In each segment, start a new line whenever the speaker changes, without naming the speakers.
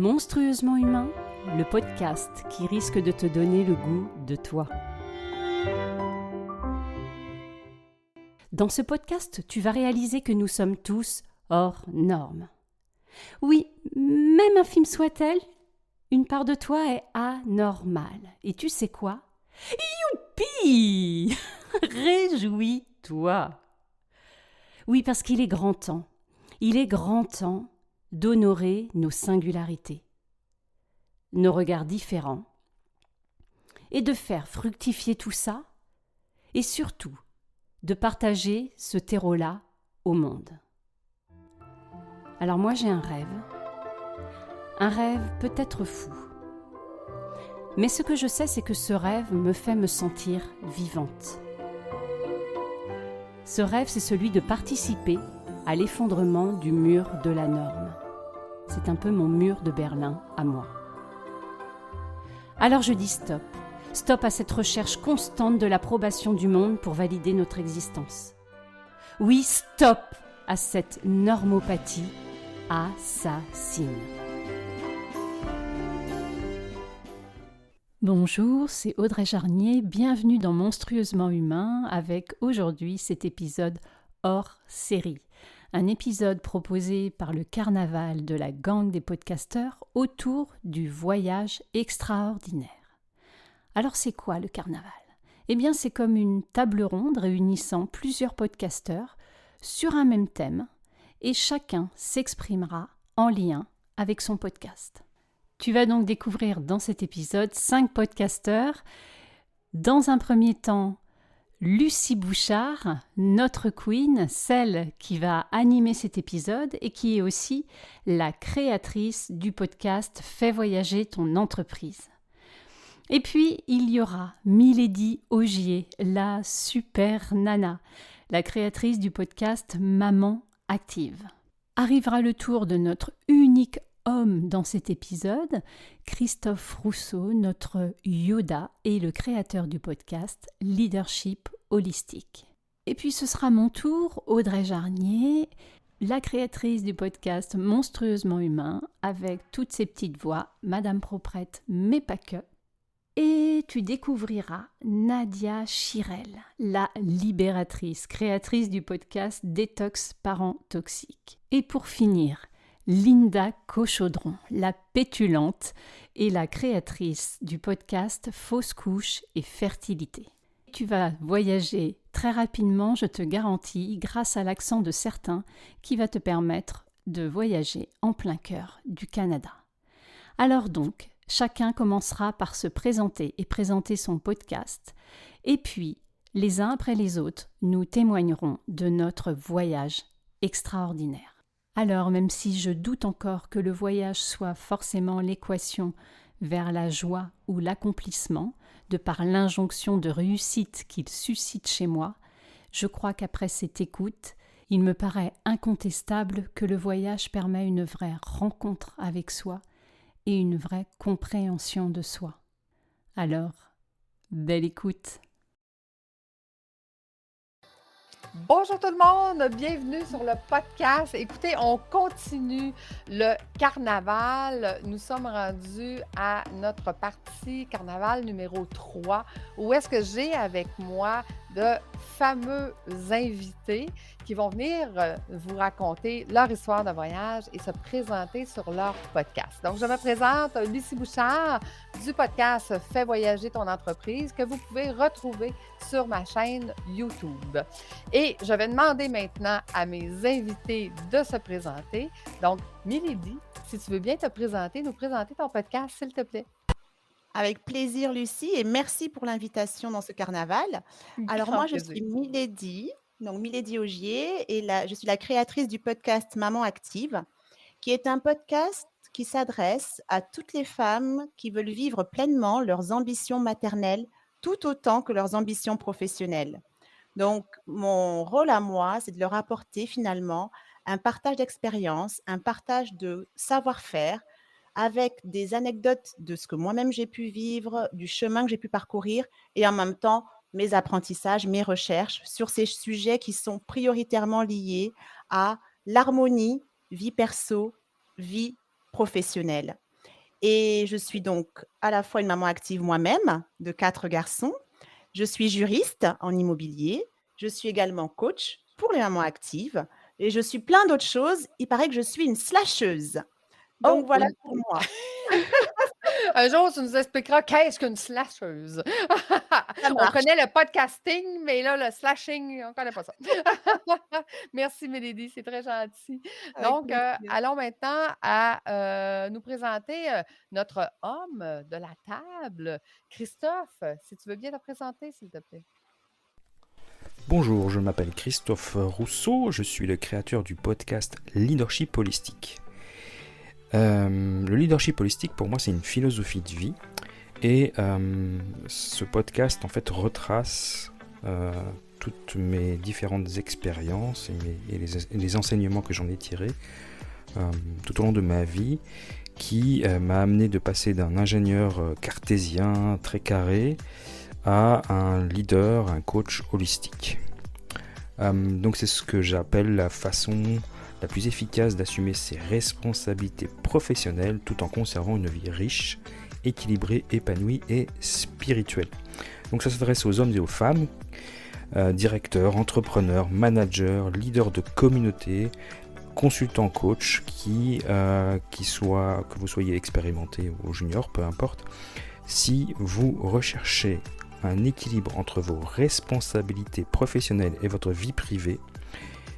Monstrueusement humain, le podcast qui risque de te donner le goût de toi. Dans ce podcast, tu vas réaliser que nous sommes tous hors normes. Oui, même infime soit-elle, une part de toi est anormale. Et tu sais quoi ? Youpi ! Réjouis-toi ! Oui, parce qu'il est grand temps. Il est grand temps d'honorer nos singularités, nos regards différents, et de faire fructifier tout ça, et surtout de partager ce terreau-là au monde. Alors moi j'ai un rêve peut-être fou. Mais ce que je sais, c'est que ce rêve me fait me sentir vivante. Ce rêve, c'est celui de participer à l'effondrement du mur de la norme. C'est un peu mon mur de Berlin à moi. Alors je dis stop. Stop à cette recherche constante de l'approbation du monde pour valider notre existence. Oui, stop à cette normopathie assassine. Bonjour, c'est Audrey Jarnier, bienvenue dans Monstrueusement Humain avec aujourd'hui cet épisode hors série. Un épisode proposé par le carnaval de la gang des podcasteurs autour du voyage extraordinaire. Alors c'est quoi le carnaval ? Eh bien c'est comme une table ronde réunissant plusieurs podcasteurs sur un même thème et chacun s'exprimera en lien avec son podcast. Tu vas donc découvrir dans cet épisode 5 podcasteurs. Dans un premier temps, Lucie Bouchard, notre queen, celle qui va animer cet épisode et qui est aussi la créatrice du podcast « Fais voyager ton entreprise ». Et puis, il y aura Milady Augier, la super nana, la créatrice du podcast « Maman Active ». Arrivera le tour de notre unique homme dans cet épisode, Christophe Rousseau, notre Yoda et le créateur du podcast Leadership Holistique. Et puis ce sera mon tour, Audrey Jarnier, la créatrice du podcast Monstrueusement Humain, avec toutes ses petites voix, Madame Proprette, mais pas que. Et tu découvriras Nadia Chirel, la libératrice, créatrice du podcast Détox Parents Toxiques. Et pour finir, Linda Cochaudron, la pétulante et la créatrice du podcast Fausse couche et fertilité. Tu vas voyager très rapidement, je te garantis, grâce à l'accent de certains qui va te permettre de voyager en plein cœur du Canada. Alors donc, chacun commencera par se présenter et présenter son podcast, et puis, les uns après les autres, nous témoignerons de notre voyage extraordinaire. Alors, même si je doute encore que le voyage soit forcément l'équation vers la joie ou l'accomplissement, de par l'injonction de réussite qu'il suscite chez moi, je crois qu'après cette écoute, il me paraît incontestable que le voyage permet une vraie rencontre avec soi et une vraie compréhension de soi. Alors, belle écoute!
Bonjour tout le monde, bienvenue sur le podcast. Écoutez, on continue le carnaval. Nous sommes rendus à notre partie carnaval numéro 3, où est-ce que j'ai avec moi de fameux invités qui vont venir vous raconter leur histoire de voyage et se présenter sur leur podcast. Donc, je me présente Lucie Bouchard du podcast « Fais voyager ton entreprise » que vous pouvez retrouver sur ma chaîne YouTube. Et je vais demander maintenant à mes invités de se présenter. Donc, Milady, si tu veux bien te présenter, nous présenter ton podcast, s'il te plaît.
Avec plaisir, Lucie, et merci pour l'invitation dans ce carnaval. Alors
Grand
moi, je
plaisir.
suis Milady, donc Milady Augier, et je suis la créatrice du podcast Maman Active, qui est un podcast qui s'adresse à toutes les femmes qui veulent vivre pleinement leurs ambitions maternelles, tout autant que leurs ambitions professionnelles. Donc, mon rôle à moi, c'est de leur apporter finalement un partage d'expérience, un partage de savoir-faire, avec des anecdotes de ce que moi-même j'ai pu vivre, du chemin que j'ai pu parcourir et en même temps mes apprentissages, mes recherches sur ces sujets qui sont prioritairement liés à l'harmonie, vie perso, vie professionnelle. Et je suis donc à la fois une maman active moi-même de 4 garçons. Je suis juriste en immobilier. Je suis également coach pour les mamans actives et je suis plein d'autres choses. Il paraît que je suis une slasheuse. Donc
Oh,
voilà pour moi.
un jour, tu nous expliqueras qu'est-ce qu'une slasheuse.
Ça
On
marche.
connaît le podcasting, mais là, le slashing, on ne connaît pas ça. Merci, Mélodie, c'est très gentil.
Avec
Donc,
plaisir.
allons maintenant à nous présenter notre homme de la table, Christophe. Si tu veux bien te présenter, s'il te plaît.
Bonjour, je m'appelle Christophe Rousseau, je suis le créateur du podcast Leadership Holistique. Le leadership holistique, pour moi, c'est une philosophie de vie. Et ce podcast, en fait, retrace toutes mes différentes expériences et les enseignements que j'en ai tirés tout au long de ma vie, qui m'a amené de passer d'un ingénieur cartésien très carré à un leader, un coach holistique. Donc c'est ce que j'appelle la façon la plus efficace d'assumer ses responsabilités professionnelles tout en conservant une vie riche, équilibrée, épanouie et spirituelle. Donc ça s'adresse aux hommes et aux femmes, directeurs, entrepreneurs, managers, leaders de communauté, consultants, coach, que vous soyez expérimenté ou junior, peu importe. Si vous recherchez un équilibre entre vos responsabilités professionnelles et votre vie privée,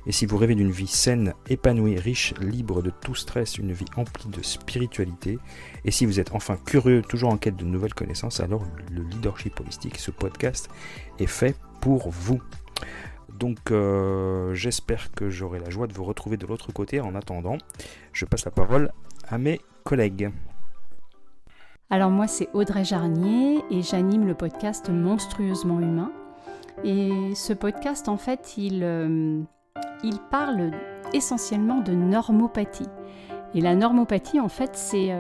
et si vous rêvez d'une vie saine, épanouie, riche, libre de tout stress, une vie emplie de spiritualité, et si vous êtes enfin curieux, toujours en quête de nouvelles connaissances, alors le leadership holistique, ce podcast, est fait pour vous. Donc j'espère que j'aurai la joie de vous retrouver de l'autre côté. En attendant, je passe la parole à mes collègues.
Alors moi c'est Audrey Jarnier et j'anime le podcast Monstrueusement Humain. Et ce podcast en fait il parle essentiellement de normopathie. Et la normopathie en fait c'est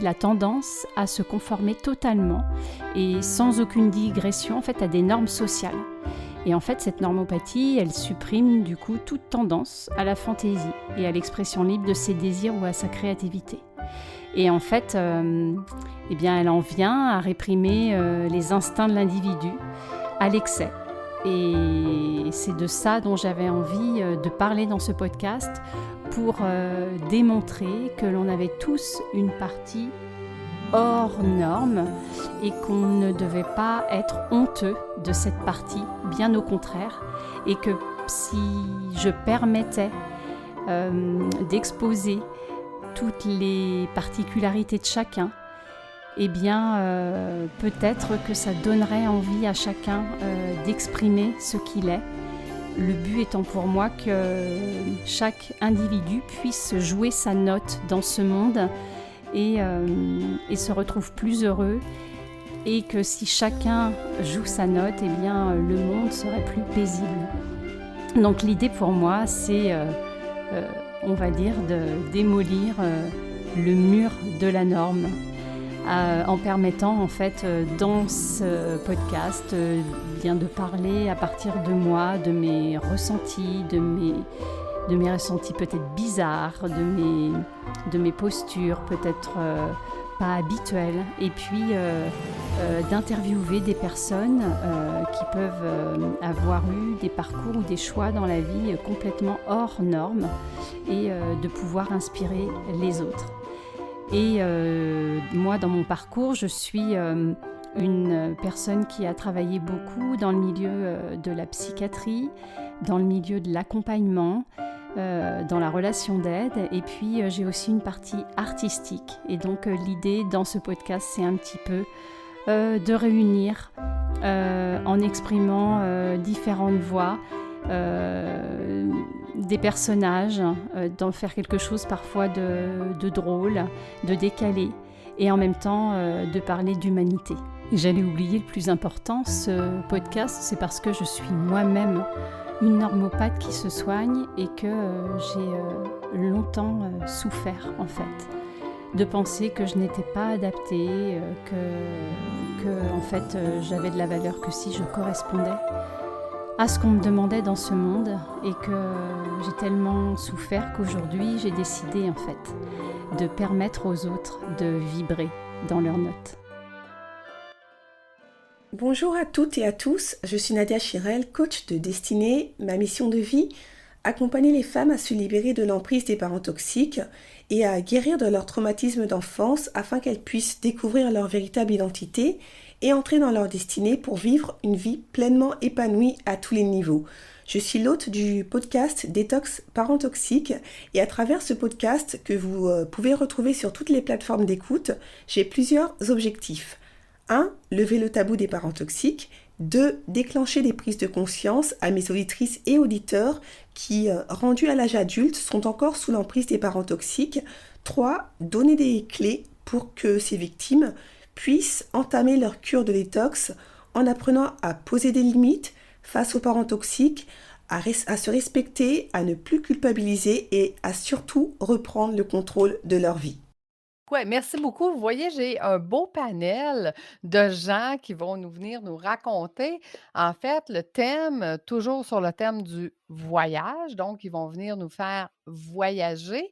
la tendance à se conformer totalement et sans aucune digression en fait à des normes sociales. Et en fait cette normopathie elle supprime du coup toute tendance à la fantaisie et à l'expression libre de ses désirs ou à sa créativité. Et en fait, elle en vient à réprimer les instincts de l'individu à l'excès. Et c'est de ça dont j'avais envie de parler dans ce podcast pour démontrer que l'on avait tous une partie hors norme et qu'on ne devait pas être honteux de cette partie, bien au contraire, et que si je permettais d'exposer toutes les particularités de chacun, eh bien peut-être que ça donnerait envie à chacun d'exprimer ce qu'il est. Le but étant pour moi que chaque individu puisse jouer sa note dans ce monde et se retrouve plus heureux, et que si chacun joue sa note, eh bien le monde serait plus paisible. Donc l'idée pour moi c'est on va dire de démolir le mur de la norme en permettant en fait dans ce podcast bien de parler à partir de moi, de mes ressentis, de mes ressentis peut-être bizarres, de mes postures peut-être pas habituelles, et puis d'interviewer des personnes qui peuvent avoir eu des parcours ou des choix dans la vie complètement hors normes, et de pouvoir inspirer les autres. Et moi, dans mon parcours, je suis une personne qui a travaillé beaucoup dans le milieu de la psychiatrie, dans le milieu de l'accompagnement, dans la relation d'aide, et puis j'ai aussi une partie artistique. Et donc l'idée dans ce podcast, c'est un petit peu de réunir en exprimant différentes voix, des personnages, d'en faire quelque chose parfois de drôle, de décalé, et en même temps de parler d'humanité. Et j'allais oublier le plus important, ce podcast, c'est parce que je suis moi-même une normopathe qui se soigne et que j'ai longtemps souffert en fait, de penser que je n'étais pas adaptée, que en fait j'avais de la valeur que si je correspondais à ce qu'on me demandait dans ce monde et que j'ai tellement souffert qu'aujourd'hui j'ai décidé en fait de permettre aux autres de vibrer dans leurs notes.
Bonjour à toutes et à tous, je suis Nadia Chirel, coach de destinée. Ma mission de vie, accompagner les femmes à se libérer de l'emprise des parents toxiques et à guérir de leur traumatisme d'enfance afin qu'elles puissent découvrir leur véritable identité et entrer dans leur destinée pour vivre une vie pleinement épanouie à tous les niveaux. Je suis l'hôte du podcast Détox Parents Toxiques et à travers ce podcast que vous pouvez retrouver sur toutes les plateformes d'écoute, j'ai plusieurs objectifs. 1. Lever le tabou des parents toxiques. 2. Déclencher des prises de conscience à mes auditrices et auditeurs qui, rendus à l'âge adulte, sont encore sous l'emprise des parents toxiques. 3. Donner des clés pour que ces victimes puissent entamer leur cure de détox en apprenant à poser des limites face aux parents toxiques, à se respecter, à ne plus culpabiliser et à surtout reprendre le contrôle de leur vie.
Ouais, merci beaucoup. Vous voyez, j'ai un beau panel de gens qui vont venir nous raconter, en fait, le thème, toujours sur le thème du voyage. Donc, ils vont venir nous faire voyager.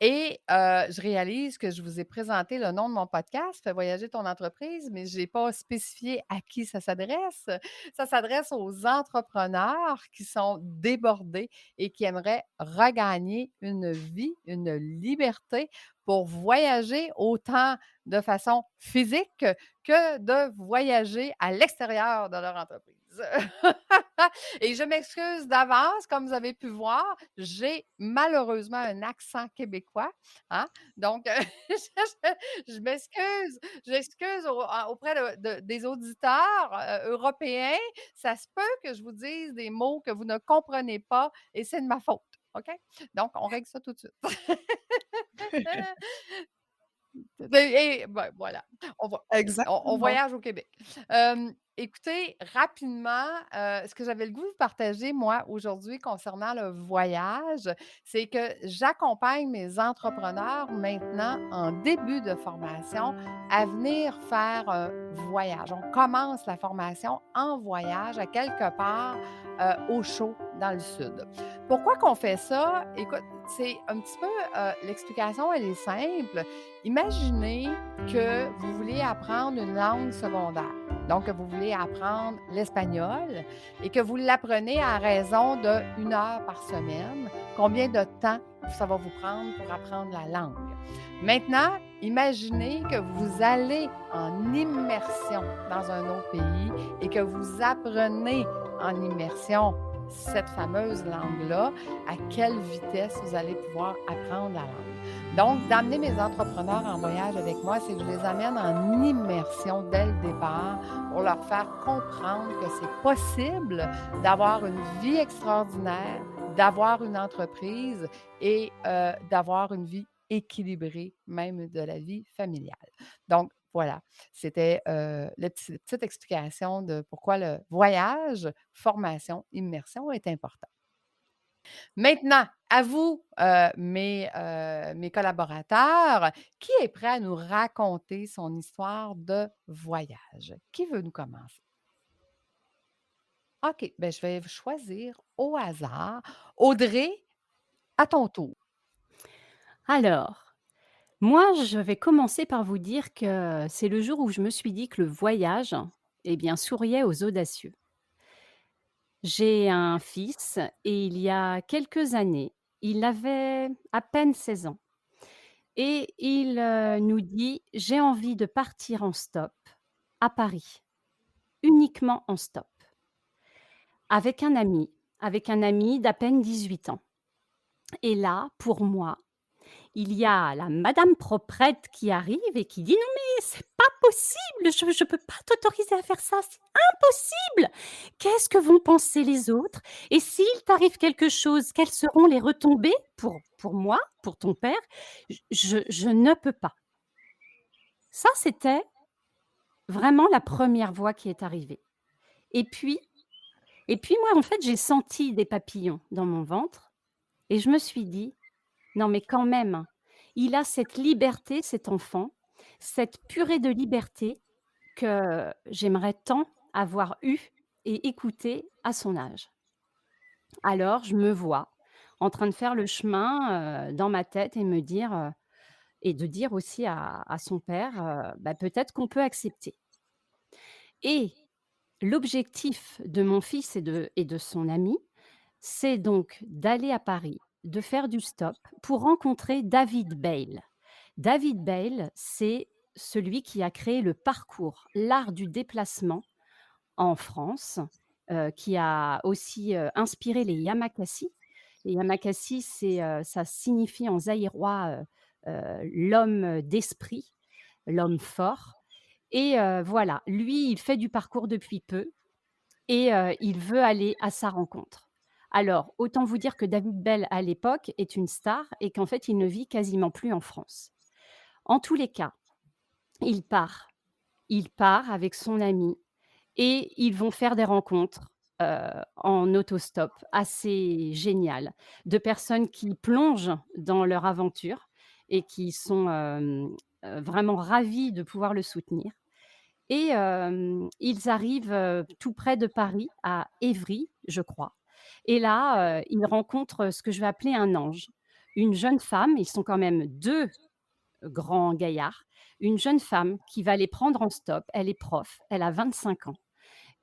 Et je réalise que je vous ai présenté le nom de mon podcast, Fais voyager ton entreprise, mais je n'ai pas spécifié à qui ça s'adresse. Ça s'adresse aux entrepreneurs qui sont débordés et qui aimeraient regagner une vie, une liberté pour voyager autant de façon physique que de voyager à l'extérieur de leur entreprise. Et je m'excuse d'avance, comme vous avez pu voir, j'ai malheureusement un accent québécois, hein? Donc, je m'excuse, j'excuse auprès des auditeurs européens. Ça se peut que je vous dise des mots que vous ne comprenez pas et c'est de ma faute. OK? Donc, on règle ça tout de suite. Et ben, voilà, on va on
Exactement.
voyage au Québec. Écoutez, rapidement, ce que j'avais le goût de partager, moi, aujourd'hui, concernant le voyage, c'est que j'accompagne mes entrepreneurs maintenant en début de formation à venir faire un voyage. On commence la formation en voyage à quelque part au chaud dans le sud. Pourquoi qu'on fait ça? Écoute, c'est un petit peu, l'explication, elle est simple. Imaginez que vous voulez apprendre une langue secondaire. Donc, que vous voulez apprendre l'espagnol et que vous l'apprenez à raison de 1 heure par semaine. Combien de temps ça va vous prendre pour apprendre la langue? Maintenant, imaginez que vous allez en immersion dans un autre pays et que vous apprenez en immersion cette fameuse langue-là, à quelle vitesse vous allez pouvoir apprendre la langue. Donc, d'amener mes entrepreneurs en voyage avec moi, c'est que je les amène en immersion dès le départ pour leur faire comprendre que c'est possible d'avoir une vie extraordinaire, d'avoir une entreprise et d'avoir une vie équilibrée, même de la vie familiale. Donc, voilà, c'était la petite explication de pourquoi le voyage, formation, immersion est important. Maintenant, à vous, mes collaborateurs, qui est prêt à nous raconter son histoire de voyage? Qui veut nous commencer? OK, ben, je vais choisir au hasard. Audrey, à ton tour.
Alors, moi je vais commencer par vous dire que c'est le jour où je me suis dit que le voyage, eh bien, souriait aux audacieux. J'ai un fils et il y a quelques années, il avait à peine 16 ans et il, nous dit: «J'ai envie de partir en stop à Paris, uniquement en stop, avec un ami d'à peine 18 ans». Et là, pour moi, il y a la madame proprette qui arrive et qui dit: «Non mais c'est pas possible, je peux pas t'autoriser à faire ça, c'est impossible! Qu'est-ce que vont penser les autres? Et s'il t'arrive quelque chose, quelles seront les retombées pour moi, pour ton père? Je ne peux pas». Ça, c'était vraiment la première voix qui est arrivée. Et puis et puis moi, en fait, j'ai senti des papillons dans mon ventre et je me suis dit: «Non mais quand même, il a cette liberté, cet enfant, cette purée de liberté que j'aimerais tant avoir eue et écouter à son âge. Alors je me vois en train de faire le chemin, dans ma tête et me dire, et de dire aussi à son père, bah, peut-être qu'on peut accepter. Et l'objectif de mon fils et de son ami, c'est donc d'aller à Paris, de faire du stop pour rencontrer David Bail. David Bail, c'est celui qui a créé le parcours, l'art du déplacement en France, qui a aussi, inspiré les Yamakasi. Les Yamakasi, ça signifie en zaïrois, l'homme d'esprit, l'homme fort et voilà, lui, il fait du parcours depuis peu et il veut aller à sa rencontre. Alors, autant vous dire que David Bell, à l'époque, est une star et qu'en fait, il ne vit quasiment plus en France. En tous les cas, il part. Il part avec son ami et ils vont faire des rencontres, en autostop assez géniales, de personnes qui plongent dans leur aventure et qui sont, vraiment ravis de pouvoir le soutenir. Et ils arrivent, tout près de Paris, à Évry, je crois. Et là, ils rencontrent ce que je vais appeler un ange. Une jeune femme, ils sont quand même 2 grands gaillards, une jeune femme qui va les prendre en stop. Elle est prof, elle a 25 ans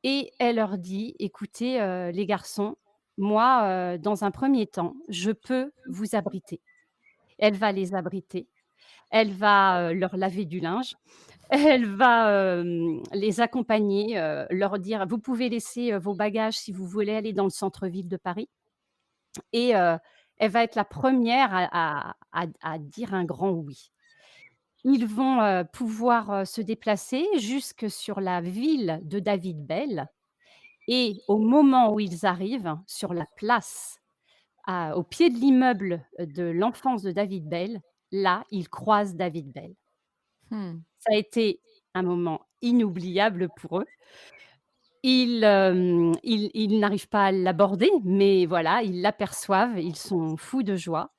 et elle leur dit: «Écoutez, les garçons, moi, dans un premier temps, je peux vous abriter». Elle va les abriter, elle va, leur laver du linge. Elle va, les accompagner, leur dire: «Vous pouvez laisser, vos bagages si vous voulez aller dans le centre-ville de Paris» et elle va être la première à dire un grand oui. Ils vont, pouvoir, se déplacer jusque sur la ville de David Bell et au moment où ils arrivent sur la place, au pied de l'immeuble de l'enfance de David Bell, là, ils croisent David Bell.
Mmh.
Ça a été un moment inoubliable pour eux. Ils n'arrivent pas à l'aborder, mais voilà, ils l'aperçoivent, ils sont fous de joie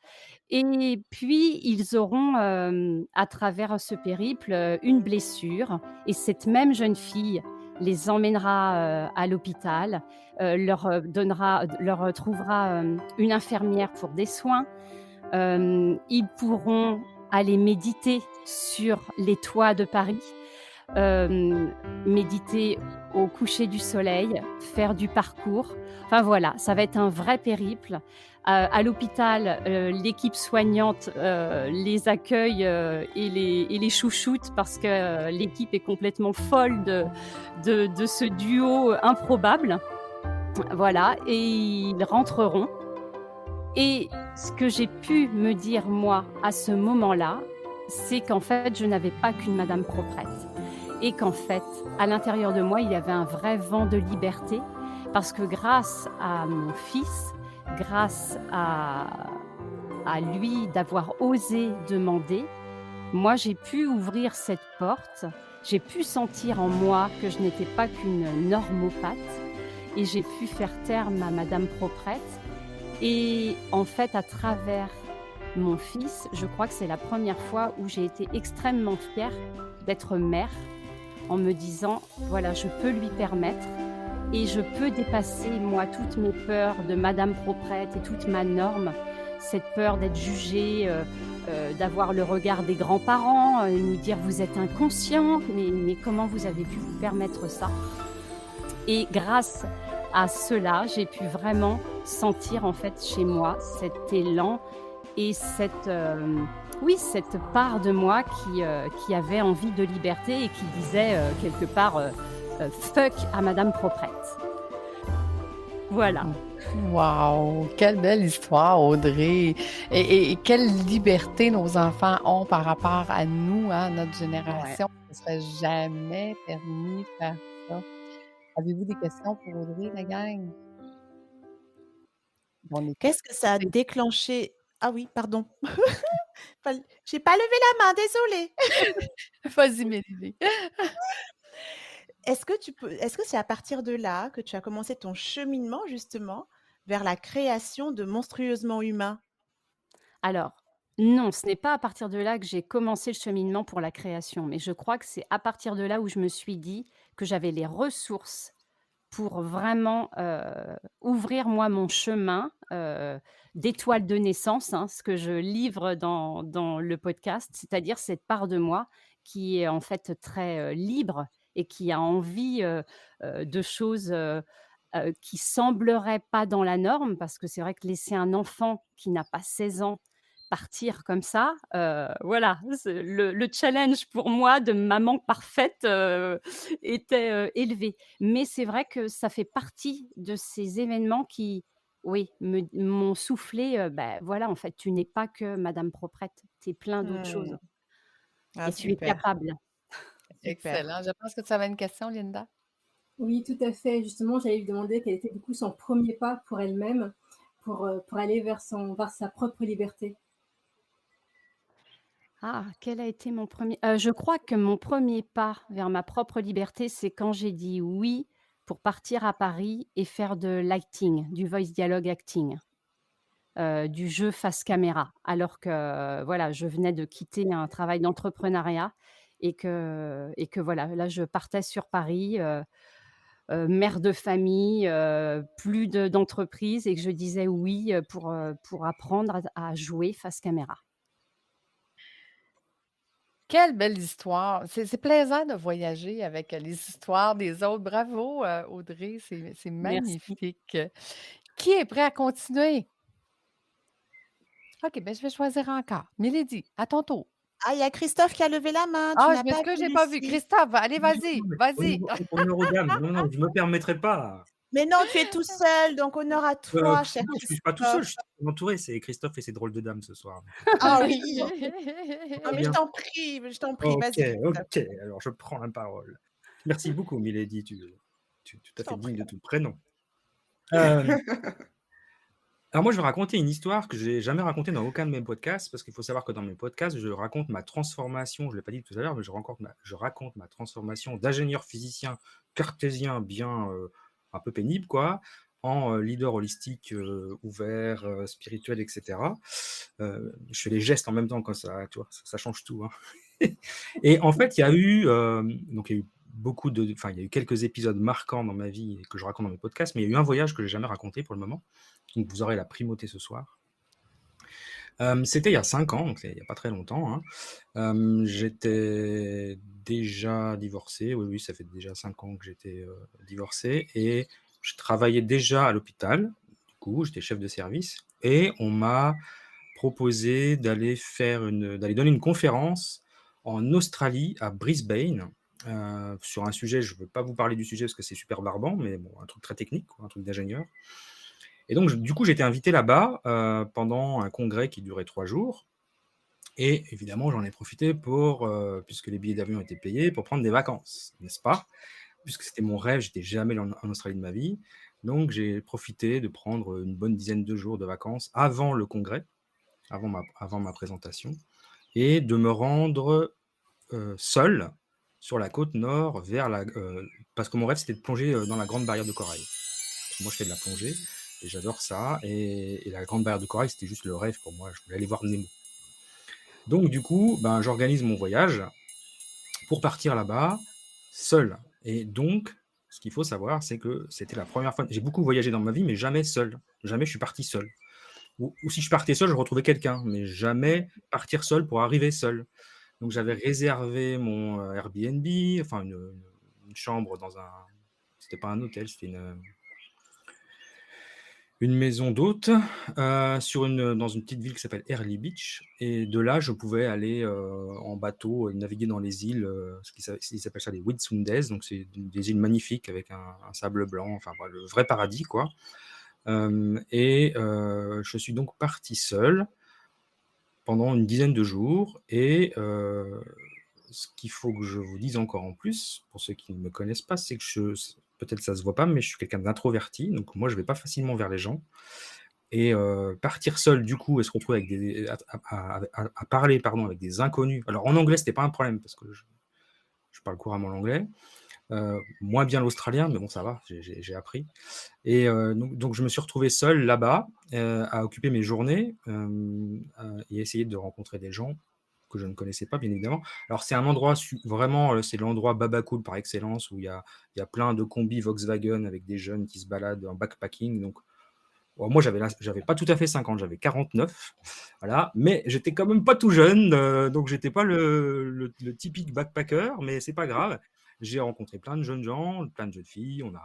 et puis ils auront, à travers ce périple, une blessure et cette même jeune fille les emmènera, à l'hôpital, leur trouvera, une infirmière pour des soins. Ils pourront aller méditer sur les toits de Paris, méditer au coucher du soleil, faire du parcours. Enfin voilà, ça va être un vrai périple. À l'hôpital, l'équipe soignante, les accueille, et les chouchoute parce que, l'équipe est complètement folle de ce duo improbable. Voilà et ils rentreront et ce que j'ai pu me dire moi à ce moment-là, c'est qu'en fait, je n'avais pas qu'une madame proprette et qu'en fait, à l'intérieur de moi, il y avait un vrai vent de liberté parce que grâce à mon fils, grâce à lui d'avoir osé demander, moi, j'ai pu ouvrir cette porte, j'ai pu sentir en moi que je n'étais pas qu'une normopathe et j'ai pu faire terme à madame proprette et en fait, à travers mon fils, je crois que c'est la première fois où j'ai été extrêmement fière d'être mère en me disant: «Voilà, je peux lui permettre et je peux dépasser, moi, toutes mes peurs de madame proprette et toute ma norme». Cette peur d'être jugée, d'avoir le regard des grands-parents, nous dire: «Vous êtes inconscient, mais comment vous avez pu vous permettre ça?» Et grâce à cela, j'ai pu vraiment sentir en fait chez moi cet élan et oui, cette part de moi qui avait envie de liberté et qui disait, quelque part, «Fuck à madame proprette». Voilà.
Wow! Quelle belle histoire, Audrey! Et quelle liberté nos enfants ont par rapport à nous, hein, notre
Ouais.
génération. Ça ne serait jamais permis de faire ça. Avez-vous des questions pour Audrey, la gang? On est
Qu'est-ce que ça a déclenché? Ah oui, pardon. J'ai pas levé la main, désolée.
vas-y, Mélanie.
Est-ce que c'est à partir de là que tu as commencé ton cheminement justement vers la création de Monstrueusement Humain?
Alors, non, ce n'est pas à partir de là que j'ai commencé le cheminement pour la création, mais je crois que c'est à partir de là où je me suis dit que j'avais les ressources pour vraiment, ouvrir moi mon chemin, d'étoile de naissance, hein, ce que je livre dans le podcast, c'est-à-dire cette part de moi qui est en fait très, libre et qui a envie, de choses, qui sembleraient pas dans la norme. Parce que c'est vrai que laisser un enfant qui n'a pas 16 ans partir comme ça, voilà, c'est le challenge pour moi de maman parfaite, était, élevé. Mais c'est vrai que ça fait partie de ces événements qui, oui, m'ont soufflé, bah, voilà, en fait, tu n'es pas que madame proprette, tu es plein d'autres
Hmm.
choses
Ah,
et tu es
super,
capable.
super.
Excellent. Je pense que tu avais une question, Linda.
Oui, tout à fait. Justement, j'allais lui demander quel était du coup son premier pas pour elle-même, pour aller vers sa propre liberté.
Ah, quel a été mon premier je crois que mon premier pas vers ma propre liberté, c'est quand j'ai dit oui pour partir à Paris et faire de l'acting, du voice dialogue acting, du jeu face caméra. Alors que, voilà, je venais de quitter un travail d'entrepreneuriat et que voilà, là, je partais sur Paris, mère de famille, plus d'entreprise et que je disais oui, pour apprendre à jouer face caméra.
Quelle belle histoire. C'est plaisant de voyager avec les histoires des autres. Bravo, Audrey, c'est
Merci.
magnifique. Qui est prêt à continuer? OK, ben, je vais choisir encore. Mélodie, à ton tour.
Ah, il y a Christophe qui a levé la main. Tu
Ah, je
n'as pas
m'excuse,
vu
j'ai pas vu.
Lucie.
Christophe, allez,
Non,
vas-y,
mais
vas-y.
honneur aux dames. Non, non, je me permettrai pas.
Mais non, tu es tout seul, donc honneur à toi, cher
Non, je suis pas tout seul, je
Christophe.
suis entouré. C'est Christophe et ses drôles de dames ce soir.
Ah oui, bon. Non, mais
Bien.
je t'en prie,
Ok,
vas-y, Christophe.
ok. Alors, je prends la parole. Merci beaucoup, Milady. Tu es tout à
Je
fait
t'en
digne
prie.
de ton prénom. Euh, alors, moi, je vais raconter une histoire que je n'ai jamais racontée dans aucun de mes podcasts, parce qu'il faut savoir que dans mes podcasts, je raconte ma transformation, je ne l'ai pas dit tout à l'heure, mais je raconte ma transformation d'ingénieur physicien cartésien bien un peu pénible, quoi, en leader holistique ouvert, spirituel, etc. Je fais les gestes en même temps comme ça, tu vois, ça change tout, hein. Et en fait, il y a eu il y a eu quelques épisodes marquants dans ma vie que je raconte dans mes podcasts, mais il y a eu un voyage que j'ai jamais raconté pour le moment. Donc vous aurez la primauté ce soir. C'était il y a 5 ans, donc il n'y a pas très longtemps, hein. J'étais déjà divorcé, oui, ça fait déjà 5 ans que j'étais divorcé, et je travaillais déjà à l'hôpital, du coup, j'étais chef de service, et on m'a proposé d'aller donner une conférence en Australie, à Brisbane, sur un sujet, je ne veux pas vous parler du sujet parce que c'est super barbant, mais bon, un truc très technique, quoi, un truc d'ingénieur. Et donc, du coup, j'étais invité là-bas pendant un congrès qui durait 3 jours. Et évidemment, j'en ai profité puisque les billets d'avion étaient payés, pour prendre des vacances, n'est-ce pas? Puisque c'était mon rêve, j'étais jamais allé en Australie de ma vie. Donc, j'ai profité de prendre une bonne dizaine de jours de vacances avant le congrès, avant ma présentation, et de me rendre seul sur la côte nord parce que mon rêve, c'était de plonger dans la Grande Barrière de Corail. Moi, je fais de la plongée et j'adore ça. Et la Grande Barrière de Corail, c'était juste le rêve pour moi. Je voulais aller voir Nemo. Donc, du coup, j'organise mon voyage pour partir là-bas seul. Et donc, ce qu'il faut savoir, c'est que c'était la première fois. J'ai beaucoup voyagé dans ma vie, mais jamais seul. Jamais je suis parti seul. Ou si je partais seul, je retrouvais quelqu'un, mais jamais partir seul pour arriver seul. Donc, j'avais réservé mon Airbnb, enfin une chambre dans un. C'était pas un hôtel, c'était une maison d'hôte dans une petite ville qui s'appelle Early Beach. Et de là, je pouvais aller en bateau, naviguer dans les îles, ils appellent ça les Whitsundays. Donc, c'est des îles magnifiques avec un sable blanc, enfin, voilà, le vrai paradis, quoi. Je suis donc parti seul pendant une dizaine de jours. Et ce qu'il faut que je vous dise encore en plus, pour ceux qui ne me connaissent pas, c'est que peut-être ça se voit pas, mais je suis quelqu'un d'introverti, donc moi je vais pas facilement vers les gens. Et partir seul du coup et se retrouver avec à parler avec des inconnus. Alors en anglais c'était pas un problème parce que je parle couramment l'anglais, moins bien l'australien, mais bon ça va, j'ai appris. Et donc je me suis retrouvé seul là-bas à occuper mes journées et essayer de rencontrer des gens que je ne connaissais pas, bien évidemment. Alors, c'est un endroit vraiment, c'est l'endroit babacool par excellence où il y a plein de combis Volkswagen avec des jeunes qui se baladent en backpacking. Donc, bon, moi, j'avais pas tout à fait 50, j'avais 49, voilà, mais j'étais quand même pas tout jeune, donc j'étais pas le typique backpacker, mais c'est pas grave. J'ai rencontré plein de jeunes gens, plein de jeunes filles, on a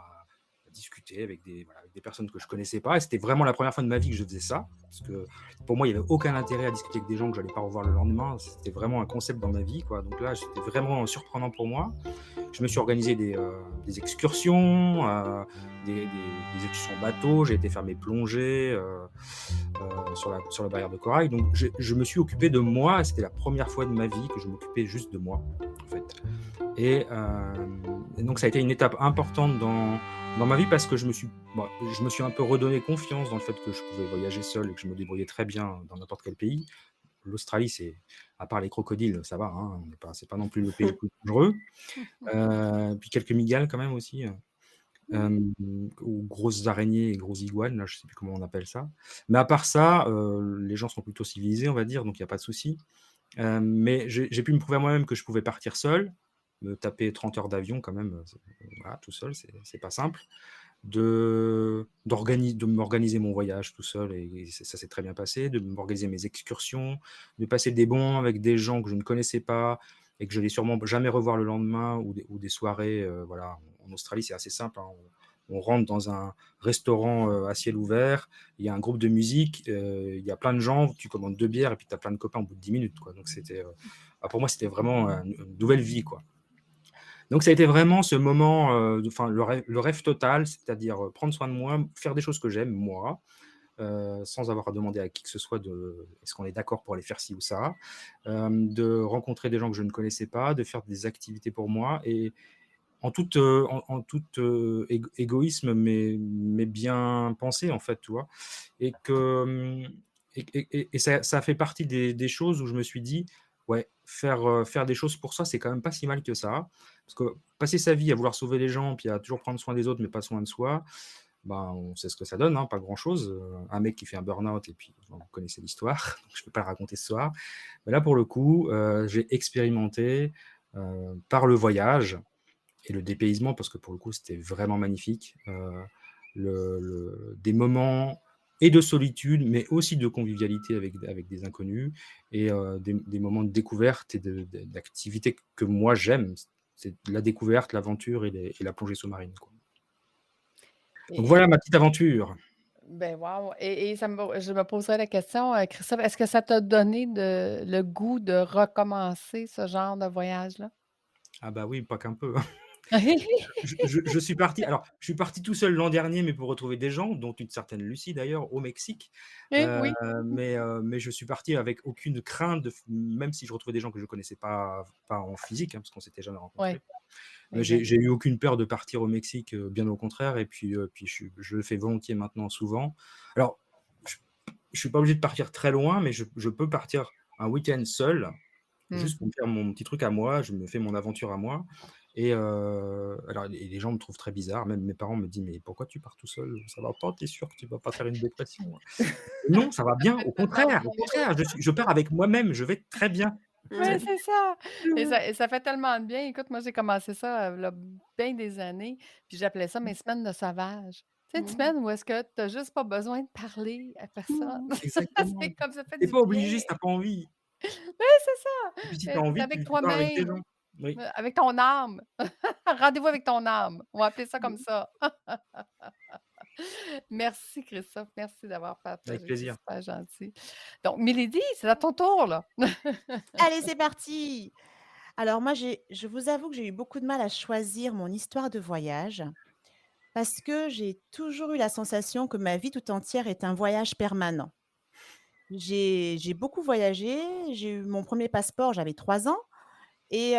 discuté avec voilà, avec des personnes que je connaissais pas, et c'était vraiment la première fois de ma vie que je faisais ça, parce que pour moi, il y avait aucun intérêt à discuter avec des gens que j'allais pas revoir le lendemain, c'était vraiment un concept dans ma vie, quoi. Donc là, c'était vraiment surprenant pour moi. Je me suis organisé des excursions, des excursions bateau, j'ai été faire mes plongées sur la barrière de corail. Donc je me suis occupé de moi, c'était la première fois de ma vie que je m'occupais juste de moi, en fait. Et donc ça a été une étape importante dans ma vie parce que je me suis un peu redonné confiance dans le fait que je pouvais voyager seul et que je me débrouillais très bien dans n'importe quel pays. L'Australie, à part les crocodiles, ça va, hein, c'est pas non plus le pays le plus dangereux. Puis quelques migales quand même aussi, ou grosses araignées et grosses iguanes, là, je sais plus comment on appelle ça. Mais à part ça, les gens sont plutôt civilisés, on va dire, donc il y a pas de souci. Mais j'ai pu me prouver à moi-même que je pouvais partir seul, me taper 30 heures d'avion quand même, voilà, tout seul, c'est pas simple. De m'organiser mon voyage tout seul, et ça s'est très bien passé, de m'organiser mes excursions, de passer des bons moments avec des gens que je ne connaissais pas et que je n'allais sûrement jamais revoir le lendemain, ou des soirées, voilà. En Australie, c'est assez simple, hein. On rentre dans un restaurant à ciel ouvert, il y a un groupe de musique, il y a plein de gens, tu commandes 2 bières et puis tu as plein de copains au bout de 10 minutes, quoi. Donc pour moi, c'était vraiment une nouvelle vie, quoi. Donc ça a été vraiment ce moment, le rêve total, c'est-à-dire prendre soin de moi, faire des choses que j'aime, moi, sans avoir à demander à qui que ce soit est-ce qu'on est d'accord pour aller faire ci ou ça, de rencontrer des gens que je ne connaissais pas, de faire des activités pour moi, et en toute égoïsme, mais bien pensé, en fait, tu vois. Et ça fait partie des choses où je me suis dit, ouais, faire des choses pour soi, c'est quand même pas si mal que ça. Parce que passer sa vie à vouloir sauver les gens, puis à toujours prendre soin des autres, mais pas soin de soi, ben, on sait ce que ça donne, hein, pas grand-chose. Un mec qui fait un burn-out, et puis bon, vous connaissez l'histoire, donc je ne vais pas le raconter ce soir. Mais là, pour le coup, j'ai expérimenté par le voyage et le dépaysement, parce que pour le coup, c'était vraiment magnifique. Des moments et de solitude, mais aussi de convivialité avec des inconnus, et des moments de découverte et d'activité que moi j'aime. C'est la découverte, l'aventure et la plongée sous-marine, quoi. Donc
Et,
voilà ma petite aventure.
ben wow. Et je me poserais la question, Christophe, est-ce que ça t'a donné le goût de recommencer ce genre de voyage-là?
Ah bah oui, pas qu'un peu. Je suis parti, alors je suis parti tout seul l'an dernier, mais pour retrouver des gens, dont une certaine Lucie d'ailleurs, au Mexique.
Eh
Heu,
oui.
mais je suis parti avec aucune crainte, même si je retrouvais des gens que je connaissais pas en physique, hein, parce qu'on s'était jamais
Oui,
rencontrés.
exact.
J'ai eu aucune peur de partir au Mexique, bien au contraire, et puis je le fais volontiers maintenant, souvent. Alors, je je suis pas obligé de partir très loin, mais je peux partir un week-end seul,
Hmm.
juste pour me faire mon petit truc à moi, je me fais mon aventure à moi. Et alors les gens me trouvent très bizarre, même mes parents me disent: «Mais pourquoi tu pars tout seul? Ça va pas? Tu es sûr que tu vas pas faire une dépression?» Non, ça va
Ça
bien,
fait
au
tellement
contraire, au
bien.
contraire, je pars avec moi-même, je vais très bien.
Ouais, c'est ça. Et ça fait tellement de bien. Écoute, moi, j'ai commencé ça, là, bien des années, puis j'appelais ça mes semaines de sauvage. Tu sais, une semaine où est-ce que tu as juste pas besoin de parler à personne.
Exactement.
C'est comme ça fait
Tu es
du
pas
bien.
obligé si tu as pas envie.
Oui, c'est
Et puis si
ça.
tu as
Tu
envie,
avec
tu pars avec tes
toi-même,
gens. Oui,
avec ton âme. Rendez-vous avec ton âme. On va appeler ça comme ça. Merci Christophe, merci d'avoir
avec
partagé, c'est
plaisir.
super gentil. Donc Milady, c'est à ton tour, là.
Allez, c'est parti! Alors moi, je vous avoue que j'ai eu beaucoup de mal à choisir mon histoire de voyage parce que j'ai toujours eu la sensation que ma vie tout entière est un voyage permanent. J'ai beaucoup voyagé, j'ai eu mon premier passeport, j'avais 3 ans et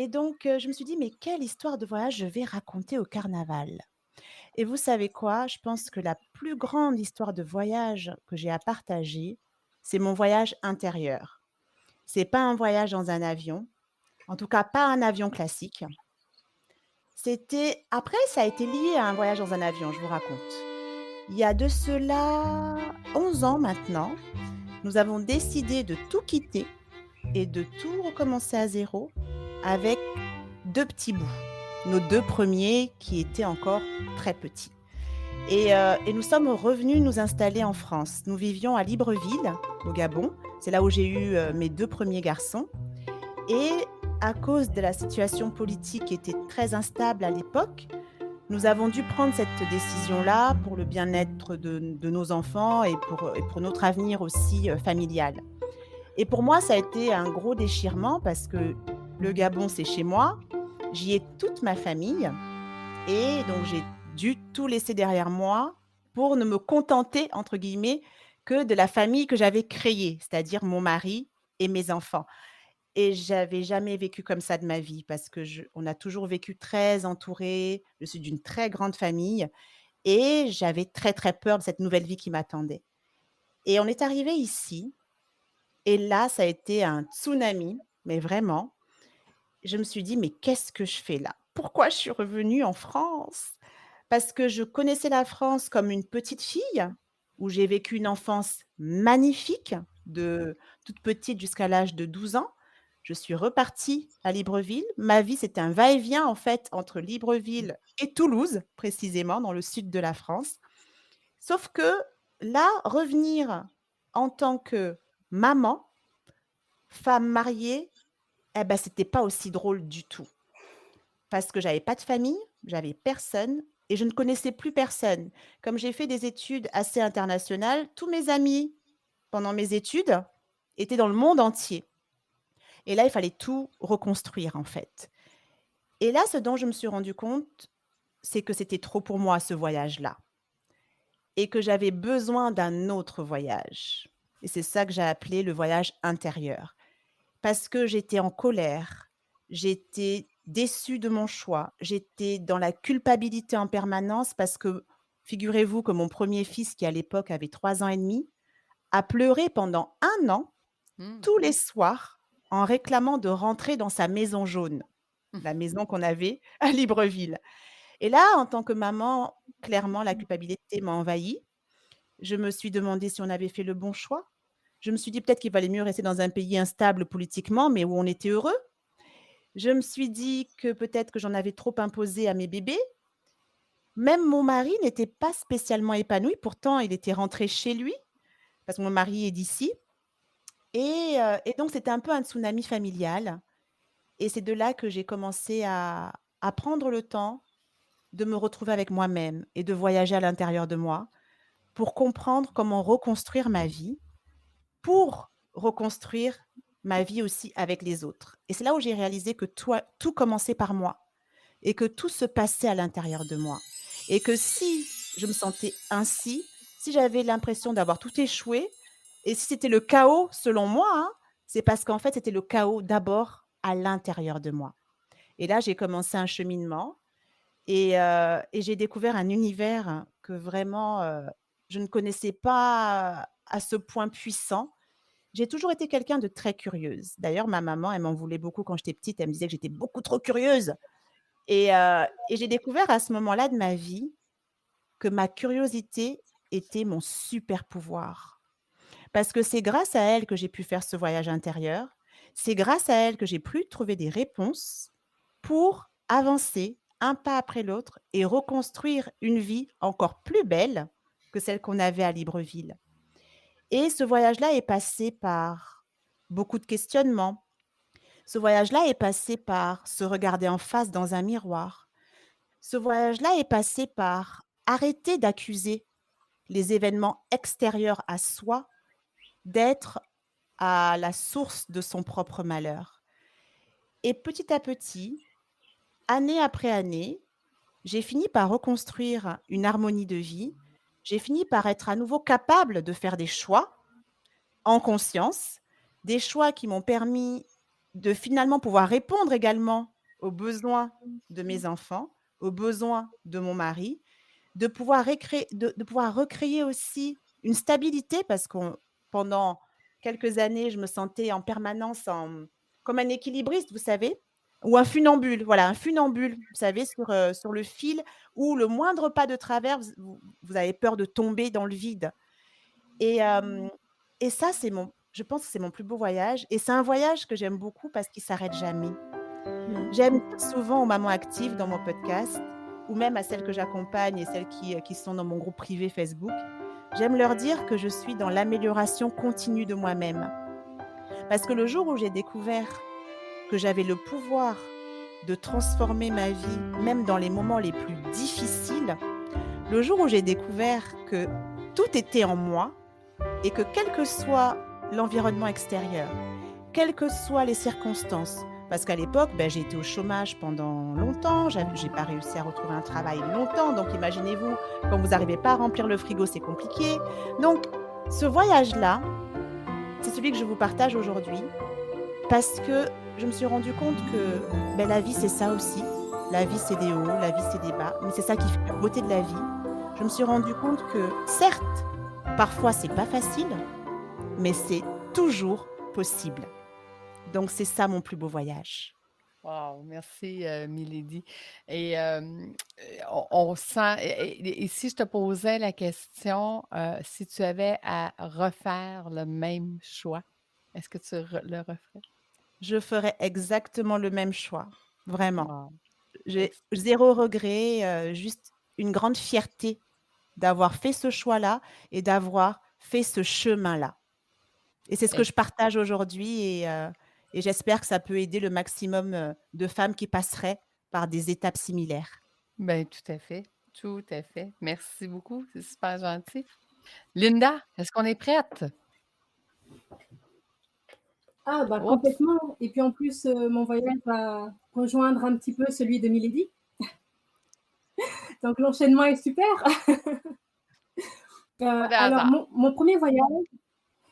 donc je me suis dit: «Mais quelle histoire de voyage je vais raconter au carnaval?» Et vous savez quoi? Je pense que la plus grande histoire de voyage que j'ai à partager, c'est mon voyage intérieur. C'est pas un voyage dans un avion, en tout cas pas un avion classique. C'était après ça a été lié à un voyage dans un avion, je vous raconte. Il y a de cela 11 ans maintenant, nous avons décidé de tout quitter et de tout recommencer à zéro avec 2 petits bouts. Nos 2 premiers qui étaient encore très petits et nous sommes revenus nous installer en France. Nous vivions à Libreville, au Gabon. C'est là où j'ai eu, mes 2 premiers garçons et à cause de la situation politique qui était très instable à l'époque, nous avons dû prendre cette décision-là pour le bien-être de nos enfants et pour notre avenir aussi, familial. Et pour moi, ça a été un gros déchirement parce que le Gabon, c'est chez moi, j'y ai toute ma famille et donc j'ai dû tout laisser derrière moi pour ne me «contenter» entre guillemets que de la famille que j'avais créée, c'est-à-dire mon mari et mes enfants. Et j'avais jamais vécu comme ça de ma vie parce que on a toujours vécu très entourés. Je suis d'une très grande famille et j'avais très, très peur de cette nouvelle vie qui m'attendait. Et on est arrivé ici et là, ça a été un tsunami, mais vraiment. Je me suis dit: «Mais qu'est-ce que je fais là? Pourquoi je suis revenue en France?» Parce que je connaissais la France comme une petite fille, où j'ai vécu une enfance magnifique, de toute petite jusqu'à l'âge de 12 ans. Je suis repartie à Libreville. Ma vie, c'était un va-et-vient, en fait, entre Libreville et Toulouse, précisément, dans le sud de la France. Sauf que là, revenir en tant que maman, femme mariée, eh ben, c'était pas aussi drôle du tout. Parce que j'avais pas de famille, j'avais personne et je ne connaissais plus personne. Comme j'ai fait des études assez internationales, tous mes amis pendant mes études étaient dans le monde entier et là, il fallait tout reconstruire, en fait. Et là, ce dont je me suis rendu compte, c'est que c'était trop pour moi, ce voyage-là et que j'avais besoin d'un autre voyage et c'est ça que j'ai appelé le voyage intérieur. Parce que j'étais en colère, j'étais déçue de mon choix, j'étais dans la culpabilité en permanence parce que figurez-vous que mon premier fils, qui à l'époque avait 3 ans et demi, a pleuré pendant 1 an,
Mmh.
tous les soirs, en réclamant de rentrer dans sa maison jaune, la maison qu'on avait à Libreville. Et là, en tant que maman, clairement, la culpabilité m'a envahie. Je me suis demandé si on avait fait le bon choix. Je me suis dit peut-être qu'il valait mieux rester dans un pays instable politiquement, mais où on était heureux. Je me suis dit que peut-être que j'en avais trop imposé à mes bébés. Même mon mari n'était pas spécialement épanoui, pourtant il était rentré chez lui, parce que mon mari est d'ici et donc c'était un peu un tsunami familial et c'est de là que j'ai commencé à prendre le temps de me retrouver avec moi-même et de voyager à l'intérieur de moi pour comprendre comment reconstruire ma vie, pour reconstruire ma vie aussi avec les autres. Et c'est là où j'ai réalisé que tout commençait par moi et que tout se passait à l'intérieur de moi. Et que si je me sentais ainsi, si j'avais l'impression d'avoir tout échoué, et si c'était le chaos selon moi, hein, c'est parce qu'en fait c'était le chaos d'abord à l'intérieur de moi. Et là j'ai commencé un cheminement et j'ai découvert un univers que vraiment je ne connaissais pas à ce point puissant. J'ai toujours été quelqu'un de très curieuse. D'ailleurs, ma maman, elle m'en voulait beaucoup quand j'étais petite. Elle me disait que j'étais beaucoup trop curieuse et j'ai découvert à ce moment-là de ma vie que ma curiosité était mon super pouvoir. Parce que c'est grâce à elle que j'ai pu faire ce voyage intérieur. C'est grâce à elle que j'ai pu trouver des réponses pour avancer un pas après l'autre et reconstruire une vie encore plus belle que celle qu'on avait à Libreville. Et ce voyage-là est passé par beaucoup de questionnements. Ce voyage-là est passé par se regarder en face dans un miroir. Ce voyage-là est passé par arrêter d'accuser les événements extérieurs à soi d'être à la source de son propre malheur. Et petit à petit, année après année, j'ai fini par reconstruire une harmonie de vie. J'ai fini par être à nouveau capable de faire des choix en conscience, des choix qui m'ont permis de finalement pouvoir répondre également aux besoins de mes enfants, aux besoins de mon mari, de pouvoir recréer aussi une stabilité parce que pendant quelques années, je me sentais en permanence comme un équilibriste, vous savez, ou un funambule, voilà, un funambule, vous savez, sur le fil où le moindre pas de travers, vous avez peur de tomber dans le vide. Et, et ça, je pense que c'est mon plus beau voyage et c'est un voyage que j'aime beaucoup parce qu'il s'arrête jamais.
Mmh.
J'aime dire souvent aux mamans actives dans mon podcast ou même à celles que j'accompagne et celles qui sont dans mon groupe privé Facebook, j'aime leur dire que je suis dans l'amélioration continue de moi-même. Parce que le jour où j'ai découvert que j'avais le pouvoir de transformer ma vie, même dans les moments les plus difficiles, le jour où j'ai découvert que tout était en moi et que quel que soit l'environnement extérieur, quelles que soient les circonstances, parce qu'à l'époque, j'ai été au chômage pendant longtemps, j'ai pas réussi à retrouver un travail longtemps, donc imaginez-vous, quand vous n'arrivez pas à remplir le frigo, c'est compliqué. Donc, ce voyage-là, c'est celui que je vous partage aujourd'hui, parce que je me suis rendu compte que la vie, c'est ça aussi. La vie, c'est des hauts, la vie, c'est des bas, mais c'est ça qui fait la beauté de la vie. Je me suis rendu compte que, certes, parfois, c'est pas facile, mais c'est toujours possible. Donc, c'est ça mon plus beau voyage.
Wow, merci Milady. Et on sent, et si je te posais la question, si tu avais à refaire le même choix, est-ce que tu le referais?
Je ferais exactement le même choix, vraiment.
Wow,
J'ai
ex-
zéro regret, juste une grande fierté d'avoir fait ce choix-là et d'avoir fait ce chemin-là. Et c'est ce que je partage aujourd'hui et j'espère que ça peut aider le maximum de femmes qui passeraient par des étapes similaires.
Ben, tout à fait, tout à fait. Merci beaucoup, c'est super gentil. Linda, est-ce qu'on est prête?
Ah, bah
Oups,
complètement. Et puis en plus, mon voyage va rejoindre un petit peu celui de Milady. Donc l'enchaînement est super.
pas de
Alors,
hasard.
mon premier voyage,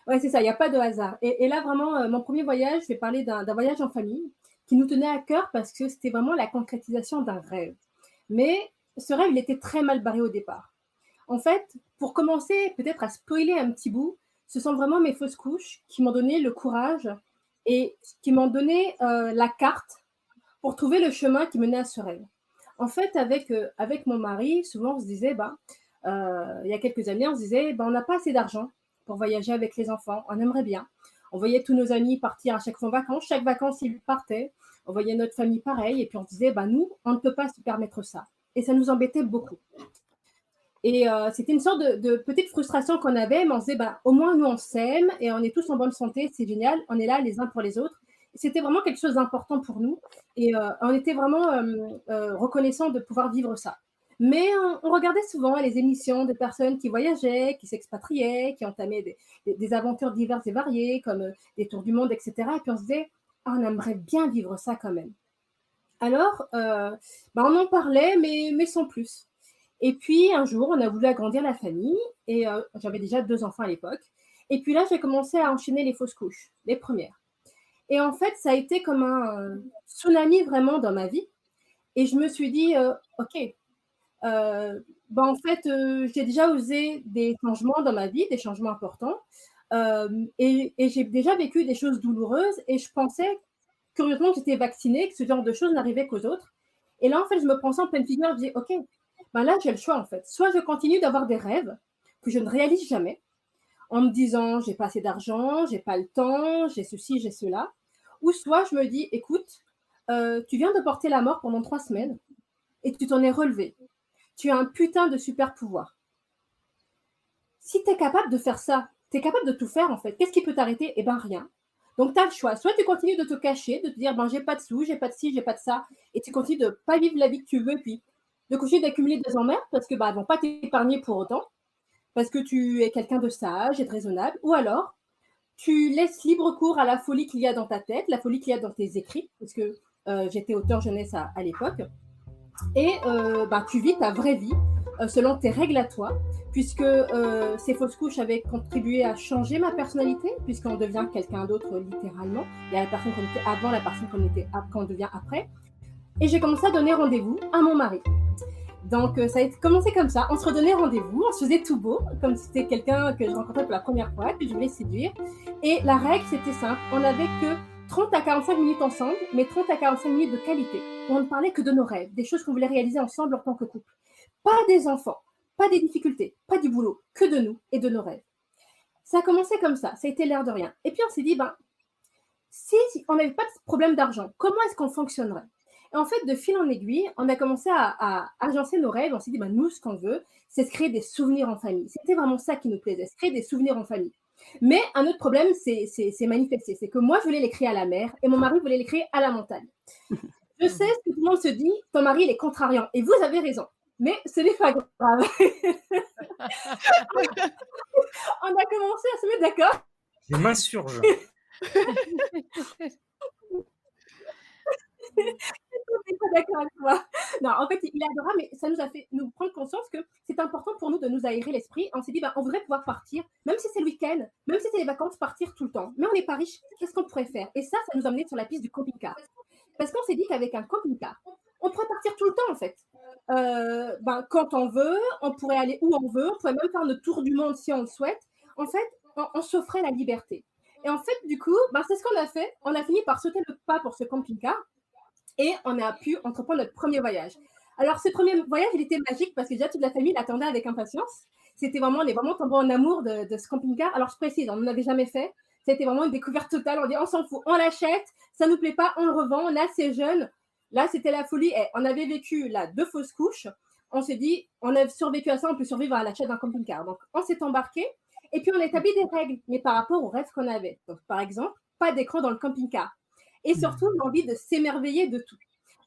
ouais, c'est ça, il n'y a pas de hasard. Et là, vraiment, mon premier voyage, je vais parler d'un voyage en famille qui nous tenait à cœur parce que c'était vraiment la concrétisation d'un rêve. Mais ce rêve, il était très mal barré au départ. En fait, pour commencer peut-être à spoiler un petit bout, ce sont vraiment mes fausses couches qui m'ont donné le courage et qui m'ont donné la carte pour trouver le chemin qui menait à ce rêve. En fait, avec mon mari, souvent on se disait, il y a quelques années, on se disait, on n'a pas assez d'argent pour voyager avec les enfants, on aimerait bien. On voyait tous nos amis partir à chaque fois en vacances, chaque vacances ils partaient, on voyait notre famille pareil, et puis on se disait, nous, on ne peut pas se permettre ça. Et ça nous embêtait beaucoup. Et c'était une sorte de petite frustration qu'on avait, mais on se disait, au moins nous on s'aime et on est tous en bonne santé, c'est génial, on est là les uns pour les autres. C'était vraiment quelque chose d'important pour nous et on était vraiment reconnaissants de pouvoir vivre ça. Mais on regardait souvent les émissions de personnes qui voyageaient, qui s'expatriaient, qui entamaient des aventures diverses et variées, comme des tours du monde, etc. Et puis on se disait, on aimerait bien vivre ça quand même. Alors, on en parlait, mais sans plus. Et puis, un jour, on a voulu agrandir la famille et j'avais déjà 2 enfants à l'époque. Et puis là, j'ai commencé à enchaîner les fausses couches, les premières. Et en fait, ça a été comme un tsunami vraiment dans ma vie. Et je me suis dit, OK, en fait, j'ai déjà osé des changements dans ma vie, des changements importants. Et j'ai déjà vécu des choses douloureuses et je pensais, curieusement, que j'étais vaccinée, que ce genre de choses n'arrivait qu'aux autres. Et là, en fait, je me prends ça en pleine figure, je dis, OK, là, j'ai le choix, en fait. Soit je continue d'avoir des rêves que je ne réalise jamais, en me disant, j'ai pas assez d'argent, j'ai pas le temps, j'ai ceci, j'ai cela. Ou soit je me dis, écoute, tu viens de porter la mort pendant 3 semaines et tu t'en es relevé. Tu as un putain de super pouvoir. Si tu es capable de faire ça, tu es capable de tout faire, en fait. Qu'est-ce qui peut t'arrêter? Eh bien, rien. Donc, tu as le choix. Soit tu continues de te cacher, de te dire, j'ai pas de sous, j'ai pas de ci, j'ai pas de ça, et tu continues de pas vivre la vie que tu veux, puis de continuer d'accumuler des emmerdes parce que vont pas t'épargner pour autant, parce que tu es quelqu'un de sage et de raisonnable, ou alors tu laisses libre cours à la folie qu'il y a dans ta tête, la folie qu'il y a dans tes écrits, parce que j'étais auteur jeunesse à l'époque, et tu vis ta vraie vie selon tes règles à toi, puisque ces fausses couches avaient contribué à changer ma personnalité, puisqu'on devient quelqu'un d'autre littéralement. Il y a la personne qu'on était avant, la personne qu'on devient après. Et j'ai commencé à donner rendez-vous à mon mari. Donc ça a commencé comme ça, on se redonnait rendez-vous, on se faisait tout beau, comme si c'était quelqu'un que je rencontrais pour la première fois, que je voulais séduire. Et la règle, c'était simple, on n'avait que 30 à 45 minutes ensemble, mais 30 à 45 minutes de qualité. On ne parlait que de nos rêves, des choses qu'on voulait réaliser ensemble en tant que couple. Pas des enfants, pas des difficultés, pas du boulot, que de nous et de nos rêves. Ça a commencé comme ça a été l'air de rien. Et puis on s'est dit, si on n'avait pas de problème d'argent, comment est-ce qu'on fonctionnerait? Et en fait, de fil en aiguille, on a commencé à agencer nos rêves. On s'est dit, nous, ce qu'on veut, c'est se créer des souvenirs en famille. C'était vraiment ça qui nous plaisait, se créer des souvenirs en famille. Mais un autre problème c'est manifesté. C'est que moi, je voulais les créer à la mer et mon mari voulait les créer à la montagne. Je sais ce que tout le monde se dit, ton mari, il est contrariant. Et vous avez raison. Mais ce n'est pas grave. On a commencé à se mettre d'accord.
Je m'insurge.
Je suis pas d'accord avec toi. Non, en fait, il est adorable, mais ça nous a fait nous prendre conscience que c'est important pour nous de nous aérer l'esprit. On s'est dit, on voudrait pouvoir partir, même si c'est le week-end, même si c'est les vacances, partir tout le temps. Mais on n'est pas riche, qu'est-ce qu'on pourrait faire? Et ça nous a amené sur la piste du camping-car. Parce qu'on s'est dit qu'avec un camping-car, on pourrait partir tout le temps, en fait. Quand on veut, on pourrait aller où on veut, on pourrait même faire notre tour du monde si on le souhaite. En fait, on s'offrait la liberté. Et en fait, du coup, c'est ce qu'on a fait. On a fini par sauter le pas pour ce camping-car. Et on a pu entreprendre notre premier voyage. Alors, ce premier voyage, il était magique parce que déjà toute la famille l'attendait avec impatience. On est vraiment tombé en amour de ce camping-car. Alors, je précise, on n'en avait jamais fait. C'était vraiment une découverte totale. On dit, on s'en fout, on l'achète, ça nous plaît pas, on le revend, on est assez jeune. Là, c'était la folie. On avait vécu 2 fausses couches. On s'est dit, on a survécu à ça, on peut survivre à l'achat d'un camping-car. Donc, on s'est embarqué et puis on a établi des règles, mais par rapport aux rêves qu'on avait. Donc, par exemple, pas d'écran dans le camping-car. Et surtout, l'envie de s'émerveiller de tout.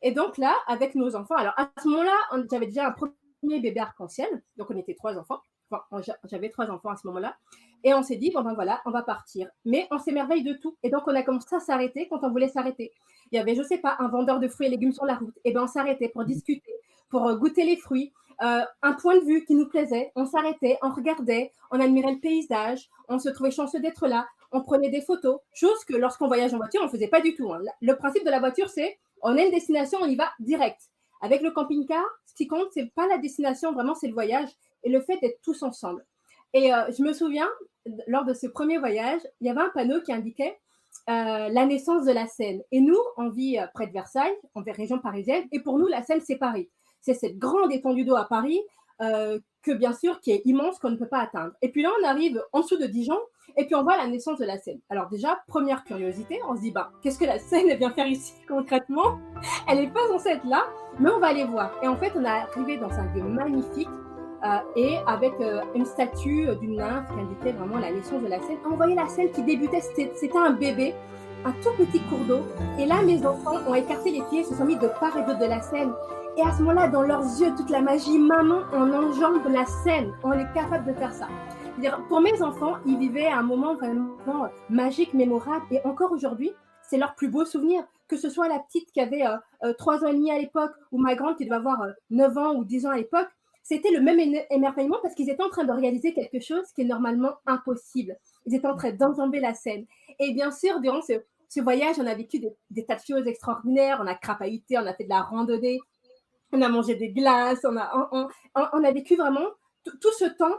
Et donc là, avec nos enfants, alors à ce moment-là, j'avais déjà un premier bébé arc-en-ciel, donc on était 3 enfants. Enfin, j'avais 3 enfants à ce moment-là. Et on s'est dit, voilà, on va partir. Mais on s'émerveille de tout. Et donc, on a commencé à s'arrêter quand on voulait s'arrêter. Il y avait, je sais pas, un vendeur de fruits et légumes sur la route. Et on s'arrêtait pour discuter, pour goûter les fruits. Un point de vue qui nous plaisait. On s'arrêtait, on regardait, on admirait le paysage. On se trouvait chanceux d'être là. On prenait des photos. Chose que lorsqu'on voyage en voiture, on ne faisait pas du tout. Le principe de la voiture, c'est on a une destination, on y va direct. Avec le camping-car, ce qui compte, c'est pas la destination, vraiment, c'est le voyage et le fait d'être tous ensemble. Et je me souviens, lors de ce premier voyage, il y avait un panneau qui indiquait la naissance de la Seine. Et nous, on vit près de Versailles, en région parisienne, et pour nous, la Seine, c'est Paris. C'est cette grande étendue d'eau à Paris, que bien sûr, qui est immense, qu'on ne peut pas atteindre. Et puis là, on arrive en dessous de Dijon, et puis on voit la naissance de la Seine. Alors déjà, première curiosité, on se dit, qu'est-ce que la Seine vient faire ici concrètement? Elle n'est pas censée être là, mais on va aller voir. Et en fait, on est arrivé dans un lieu magnifique, et avec une statue d'une nymphe qui indiquait vraiment la naissance de la Seine. On voyait la Seine qui débutait, c'était un bébé, un tout petit cours d'eau. Et là, mes enfants ont écarté les pieds, se sont mis de part et d'autre de la Seine. Et à ce moment-là, dans leurs yeux, toute la magie, maman, on enjambe la Seine. On est capable de faire ça. C'est-à-dire, pour mes enfants, ils vivaient un moment vraiment magique, mémorable. Et encore aujourd'hui, c'est leur plus beau souvenir. Que ce soit la petite qui avait 3 ans et demi à l'époque, ou ma grande qui devait avoir 9 ans ou 10 ans à l'époque, c'était le même émerveillement parce qu'ils étaient en train de réaliser quelque chose qui est normalement impossible. Ils étaient en train d'enjamber la Seine. Et bien sûr, durant ce voyage, on a vécu des tas de choses extraordinaires. On a crapahuté, on a fait de la randonnée, on a mangé des glaces, on a vécu vraiment tout ce temps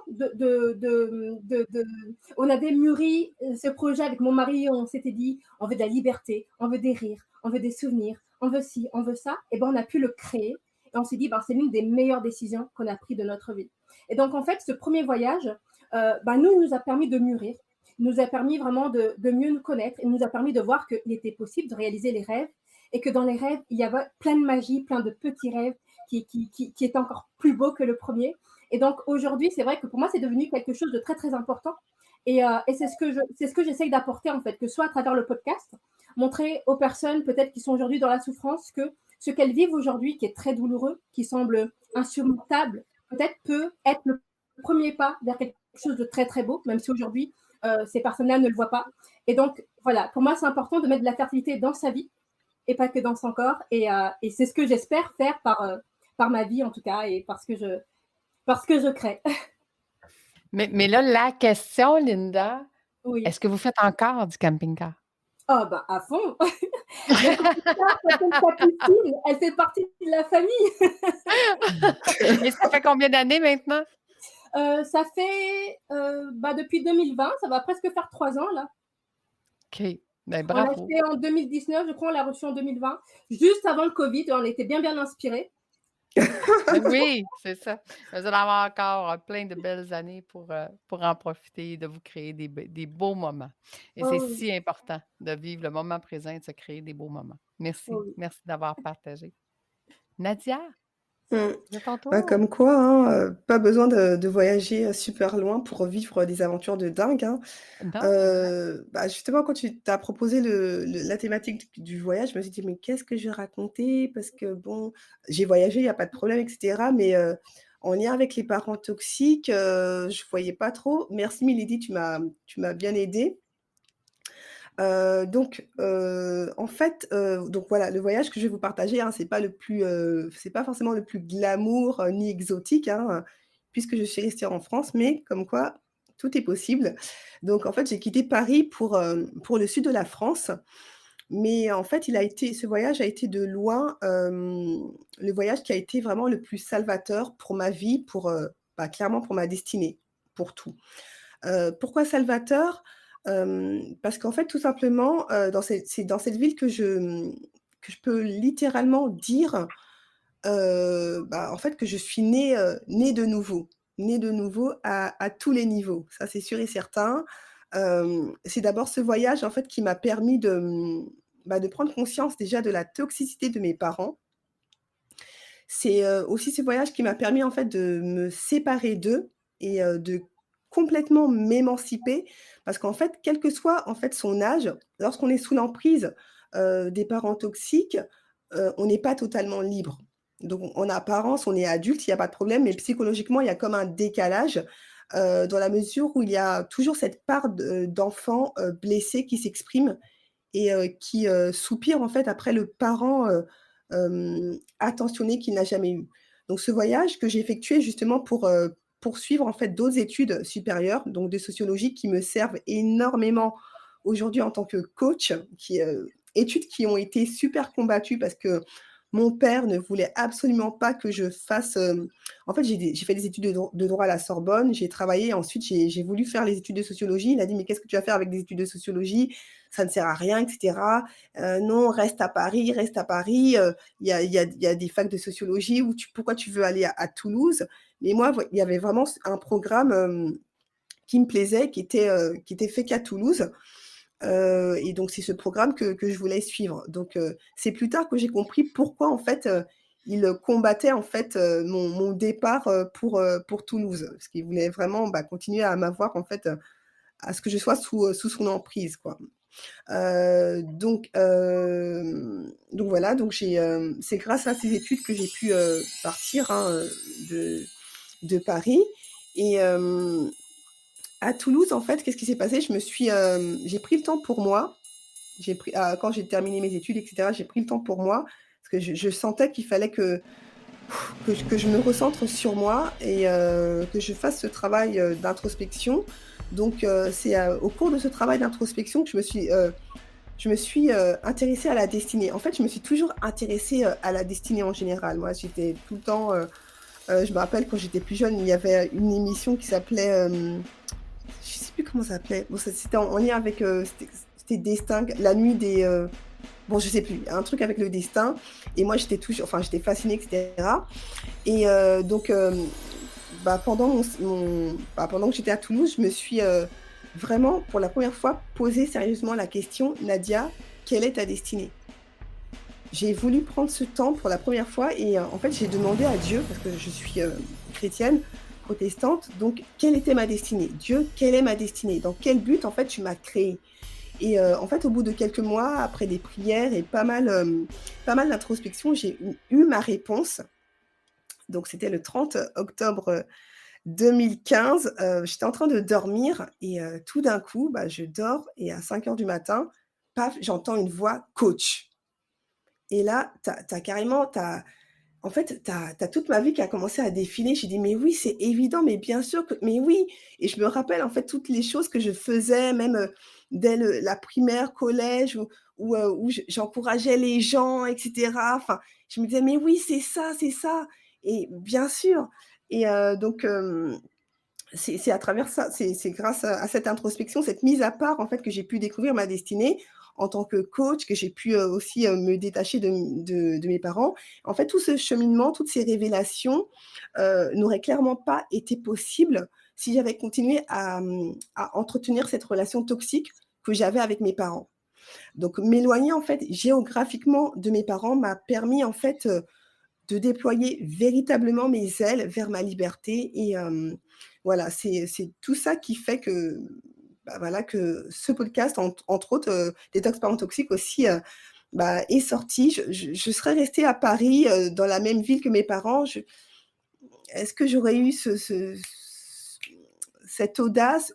on avait mûri ce projet avec mon mari. On s'était dit, on veut de la liberté, on veut des rires, on veut des souvenirs, on veut ci, on veut ça. Et on a pu le créer. Et on s'est dit, c'est l'une des meilleures décisions qu'on a prises de notre vie. Et donc, en fait, ce premier voyage, nous a permis de mûrir, nous a permis vraiment de mieux nous connaître, et nous a permis de voir qu'il était possible de réaliser les rêves, et que dans les rêves, il y avait plein de magie, plein de petits rêves qui étaient encore plus beaux que le premier. Et donc, aujourd'hui, c'est vrai que pour moi, c'est devenu quelque chose de très, très important. Et c'est ce que j'essaye d'apporter, en fait, que ce soit à travers le podcast, montrer aux personnes peut-être qui sont aujourd'hui dans la souffrance que ce qu'elles vivent aujourd'hui, qui est très douloureux, qui semble insurmontable, peut-être peut être le premier pas vers quelque chose de très, très beau, même si aujourd'hui, ces personnes-là ne le voient pas. Et donc, voilà, pour moi, c'est important de mettre de la fertilité dans sa vie et pas que dans son corps. Et c'est ce que j'espère faire par ma vie, en tout cas, et parce que je crée.
Mais là, la question, Linda,
Oui.
Est-ce que vous faites encore du camping-car?
À fond. Elle fait partie de la famille.
Et ça fait combien d'années maintenant?
Ça fait depuis 2020, ça va presque faire 3 ans là.
OK, ben
On l'a
bravo.
acheté en 2019, je crois, on l'a reçu en 2020, juste avant le Covid. On était bien inspirés.
Oui, c'est ça. Vous allez avoir encore plein de belles années pour en profiter, de vous créer des beaux moments. Et c'est
Oh oui,
si important de vivre le moment présent et de se créer des beaux moments. Merci.
oh oui.
Merci d'avoir partagé. Nadia,
Mmh.
c'est à ton
Bah,
tour.
comme quoi, hein, pas besoin de voyager, super loin pour vivre des aventures de dingue, hein.
Non, exact.
Bah, justement, quand tu t'as proposé la thématique du voyage, je me suis dit: «Mais qu'est-ce que je vais raconter?» parce que bon, j'ai voyagé, il y a pas de problème et cetera, mais en lien avec les parents toxiques, je voyais pas trop. Merci Milady, tu m'as bien aidée. En fait, donc voilà, le voyage que je vais vous partager, hein, c'est pas forcément le plus glamour, ni exotique, hein, puisque je suis restée en France, mais comme quoi tout est possible. Donc en fait, j'ai quitté Paris pour le sud de la France, mais en fait, ce voyage a été de loin, le voyage qui a été vraiment le plus salvateur pour ma vie, bah, clairement pour ma destinée, pour tout. Pourquoi salvateur? Parce qu'en fait, tout simplement, c'est dans cette ville que je peux littéralement dire, bah, en fait, que je suis née de nouveau. Née de nouveau à tous les niveaux, ça c'est sûr et certain. C'est d'abord ce voyage, en fait, qui m'a permis bah, de prendre conscience déjà de la toxicité de mes parents. C'est, aussi ce voyage qui m'a permis, en fait, de me séparer d'eux et de complètement m'émanciper parce qu'en fait, quel que soit, en fait, son âge, lorsqu'on est sous l'emprise, des parents toxiques, on n'est pas totalement libre. Donc en apparence, on est adulte, il y a pas de problème, mais psychologiquement, il y a comme un décalage, dans la mesure où il y a toujours cette part d'enfant, blessé qui s'exprime et qui, soupire, en fait, après le parent, attentionné qu'il n'a jamais eu. Donc ce voyage que j'ai effectué justement pour, poursuivre en fait d'autres études supérieures, donc de sociologie qui me servent énormément aujourd'hui en tant que coach, études qui ont été super combattues parce que mon père ne voulait absolument pas que je fasse, en fait j'ai fait des études de droit à la Sorbonne, j'ai travaillé, ensuite j'ai voulu faire les études de sociologie. Il a dit: «Mais qu'est-ce que tu vas faire avec des études de sociologie? Ça ne sert à rien et cetera. Non, reste à Paris, il y a des facs de sociologie où pourquoi tu veux aller à Toulouse?» Mais moi, il y avait vraiment un programme, qui me plaisait, qui était fait qu'à Toulouse, et donc c'est ce programme que je voulais suivre. Donc c'est plus tard que j'ai compris pourquoi en fait, il combattait en fait, mon départ, pour Toulouse. Parce qu'il voulait vraiment, bah, continuer à m'avoir en fait, à ce que je sois sous son emprise, quoi. Donc voilà, c'est grâce à ces études que j'ai pu, partir, hein, de Paris et à Toulouse, en fait, qu'est-ce qui s'est passé? J'ai pris le temps pour moi. Quand j'ai terminé mes études et cetera, j'ai pris le temps pour moi parce que je sentais qu'il fallait que je me recentre sur moi et que je fasse ce travail, d'introspection. Donc c'est, au cours de ce travail d'introspection que je me suis intéressée à la destinée. En fait, je me suis toujours intéressée, à la destinée en général. Moi, j'étais tout le temps, je me rappelle quand j'étais plus jeune, il y avait une émission qui s'appelait, je sais plus comment ça s'appelait. Bon, c'était en lien avec, c'était Destin, la nuit des, bon, je sais plus, un truc avec le destin et moi, j'étais fascinée et cetera et bah, pendant que j'étais à Toulouse, je me suis, vraiment, pour la première fois, posé sérieusement la question: «Nadia, quelle est ta destinée?» J'ai voulu prendre ce temps pour la première fois et en fait, j'ai demandé à Dieu, parce que je suis, chrétienne, protestante, donc quelle était ma destinée? Dieu, quelle est ma destinée? Dans quel but, en fait, tu m'as créée? Et en fait, au bout de quelques mois, après des prières et pas mal d'introspection, j'ai eu ma réponse. Donc c'était le 30 octobre 2015, j'étais en train de dormir et tout d'un coup, bah, je dors et à 5 heures du matin, paf, j'entends une voix: «Coach». Et là, tu as carrément en fait, tu as toute ma vie qui a commencé à défiler. J'ai dit: «Mais oui, c'est évident, mais bien sûr que mais oui!» Et je me rappelle, en fait, toutes les choses que je faisais, même, dès la primaire, collège, où j'encourageais les gens et cetera. Enfin, je me disais: «Mais oui, c'est ça, c'est ça!» Et bien sûr et c'est à travers ça, c'est grâce à cette introspection, cette mise à part, en fait, que j'ai pu découvrir ma destinée en tant que coach, que j'ai pu aussi me détacher de mes parents. En fait, tout ce cheminement, toutes ces révélations n'auraient clairement pas été possibles si j'avais continué à entretenir cette relation toxique que j'avais avec mes parents. Donc, m'éloigner, en fait, géographiquement de mes parents m'a permis, en fait, de déployer véritablement mes ailes vers ma liberté. Et voilà, c'est tout ça qui fait que, voilà, que ce podcast, entre autres, Détox Parents Toxiques aussi, est sorti. Je serais restée à Paris, dans la même ville que mes parents. Est-ce que j'aurais eu cette audace?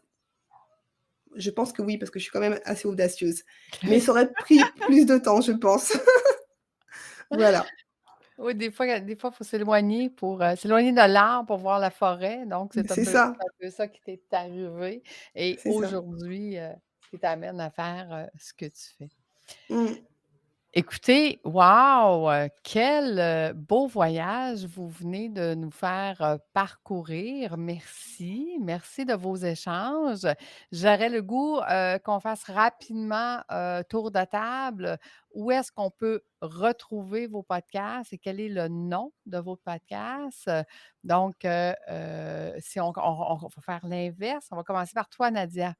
Je pense que oui, parce que je suis quand même assez audacieuse. Mais ça aurait pris plus de temps, je pense. Voilà.
Oui, des fois, il faut s'éloigner pour s'éloigner de l'arbre pour voir la forêt. Donc, c'est
C'est ça,
un peu ça qui t'est arrivé. Et
c'est ça.
aujourd'hui, ce qui t'amène à faire ce que tu fais.
Mmh.
Écoutez, waouh! Quel, beau voyage vous venez de nous faire, parcourir. Merci. Merci de vos échanges. J'aurais le goût, qu'on fasse rapidement, tour de table. Où est-ce qu'on peut retrouver vos podcasts et quel est le nom de vos podcasts? Donc, si on va faire l'inverse, on va commencer par toi, Nadia.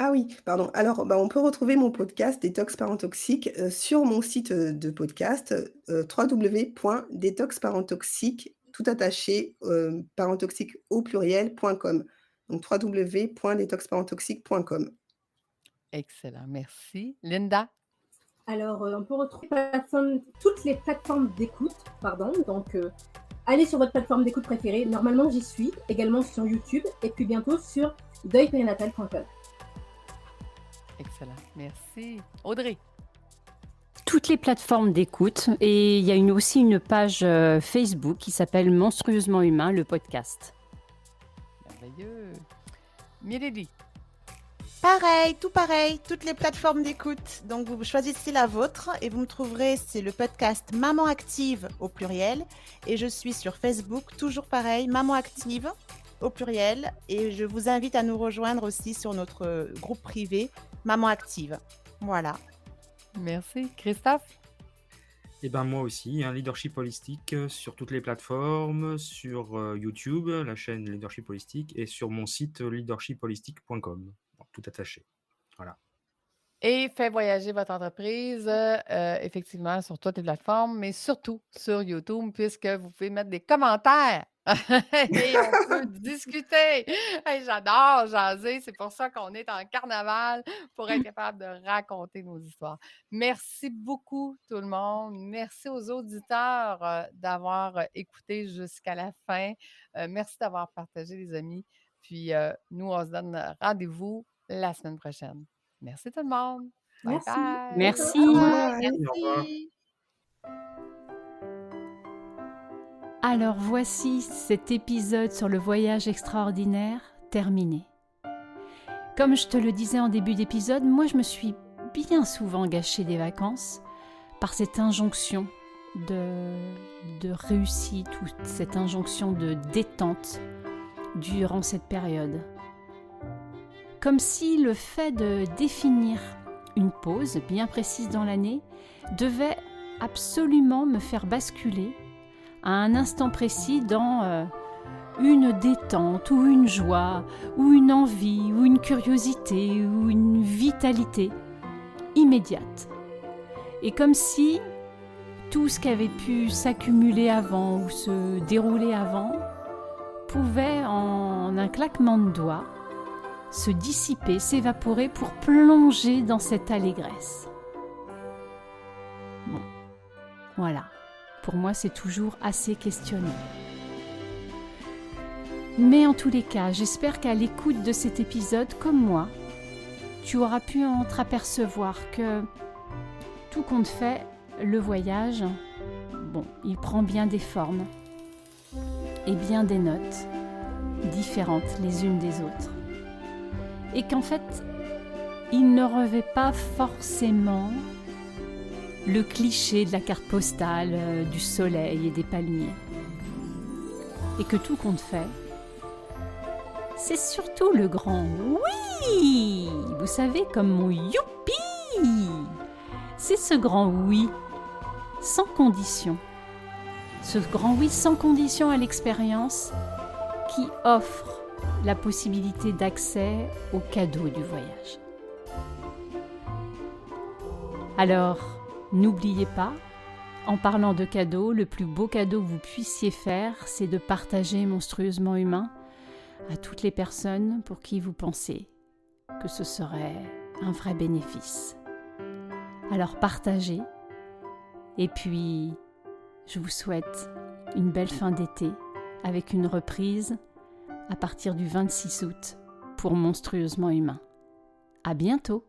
Ah oui, pardon. Alors, on peut retrouver mon podcast Détox Parents Toxiques, sur mon site, de podcast, www.detoxparenttoxiques, tout attaché, parenttoxiques au pluriel.com. Donc www.detoxparenttoxiques.com.
Excellent, merci. Linda?
Alors, on peut retrouver toutes les plateformes d'écoute, donc allez sur votre plateforme d'écoute préférée. Normalement, j'y suis, également sur YouTube et puis bientôt sur deuilpérinatal.com.
Excellent, merci. Audrey?
Toutes les plateformes d'écoute et il y a aussi une page Facebook qui s'appelle Monstrueusement Humain, le podcast.
Merveilleux. Mireille?
Pareil, tout pareil, toutes les plateformes d'écoute. Donc, vous choisissez la vôtre et vous me trouverez, c'est le podcast Maman Active au pluriel. Et je suis sur Facebook, toujours pareil, Maman Active au pluriel. Et je vous invite à nous rejoindre aussi sur notre groupe privé Maman Active. Voilà.
Merci. Christophe?
Et ben moi aussi, un leadership holistique sur toutes les plateformes, sur YouTube, la chaîne Leadership Holistique, et sur mon site leadershipholistique.com. Tout attaché. Voilà.
Et fait voyager votre entreprise, effectivement, sur toutes les plateformes, mais surtout sur YouTube, puisque vous pouvez mettre des commentaires et on peut discuter. Hey, j'adore jaser, c'est pour ça qu'on est en carnaval, pour être capable de raconter nos histoires. Merci beaucoup, tout le monde. Merci aux auditeurs d'avoir écouté jusqu'à la fin. Merci d'avoir partagé, les amis. Puis, nous, on se donne rendez-vous la semaine prochaine. Merci tout le monde. Bye
Merci.
bye.
Merci.
Bye.
Au revoir.
Alors voici cet épisode sur le voyage extraordinaire terminé. Comme je te le disais en début d'épisode, moi je me suis bien souvent gâché des vacances par cette injonction de réussite ou cette injonction de détente durant cette période. Comme si le fait de définir une pause bien précise dans l'année devait absolument me faire basculer à un instant précis dans une détente ou une joie ou une envie ou une curiosité ou une vitalité immédiate. Et comme si tout ce qui avait pu s'accumuler avant ou se dérouler avant pouvait en un claquement de doigts se dissiper, s'évaporer pour plonger dans cette allégresse. Bon, voilà. Pour moi, c'est toujours assez questionnant. Mais en tous les cas, j'espère qu'à l'écoute de cet épisode, comme moi, tu auras pu entreapercevoir que tout compte fait, le voyage, il prend bien des formes et bien des notes différentes les unes des autres. Et qu'en fait, il ne revêt pas forcément le cliché de la carte postale, du soleil et des palmiers. Et que tout compte fait, c'est surtout le grand oui. Vous savez, comme mon youpi. C'est ce grand oui sans condition. Ce grand oui sans condition à l'expérience qui offre la possibilité d'accès aux cadeaux du voyage. Alors, n'oubliez pas, en parlant de cadeaux, le plus beau cadeau que vous puissiez faire, c'est de partager Monstrueusement Humain à toutes les personnes pour qui vous pensez que ce serait un vrai bénéfice. Alors partagez, et puis je vous souhaite une belle fin d'été avec une reprise à partir du 26 août pour Monstrueusement Humain. À bientôt!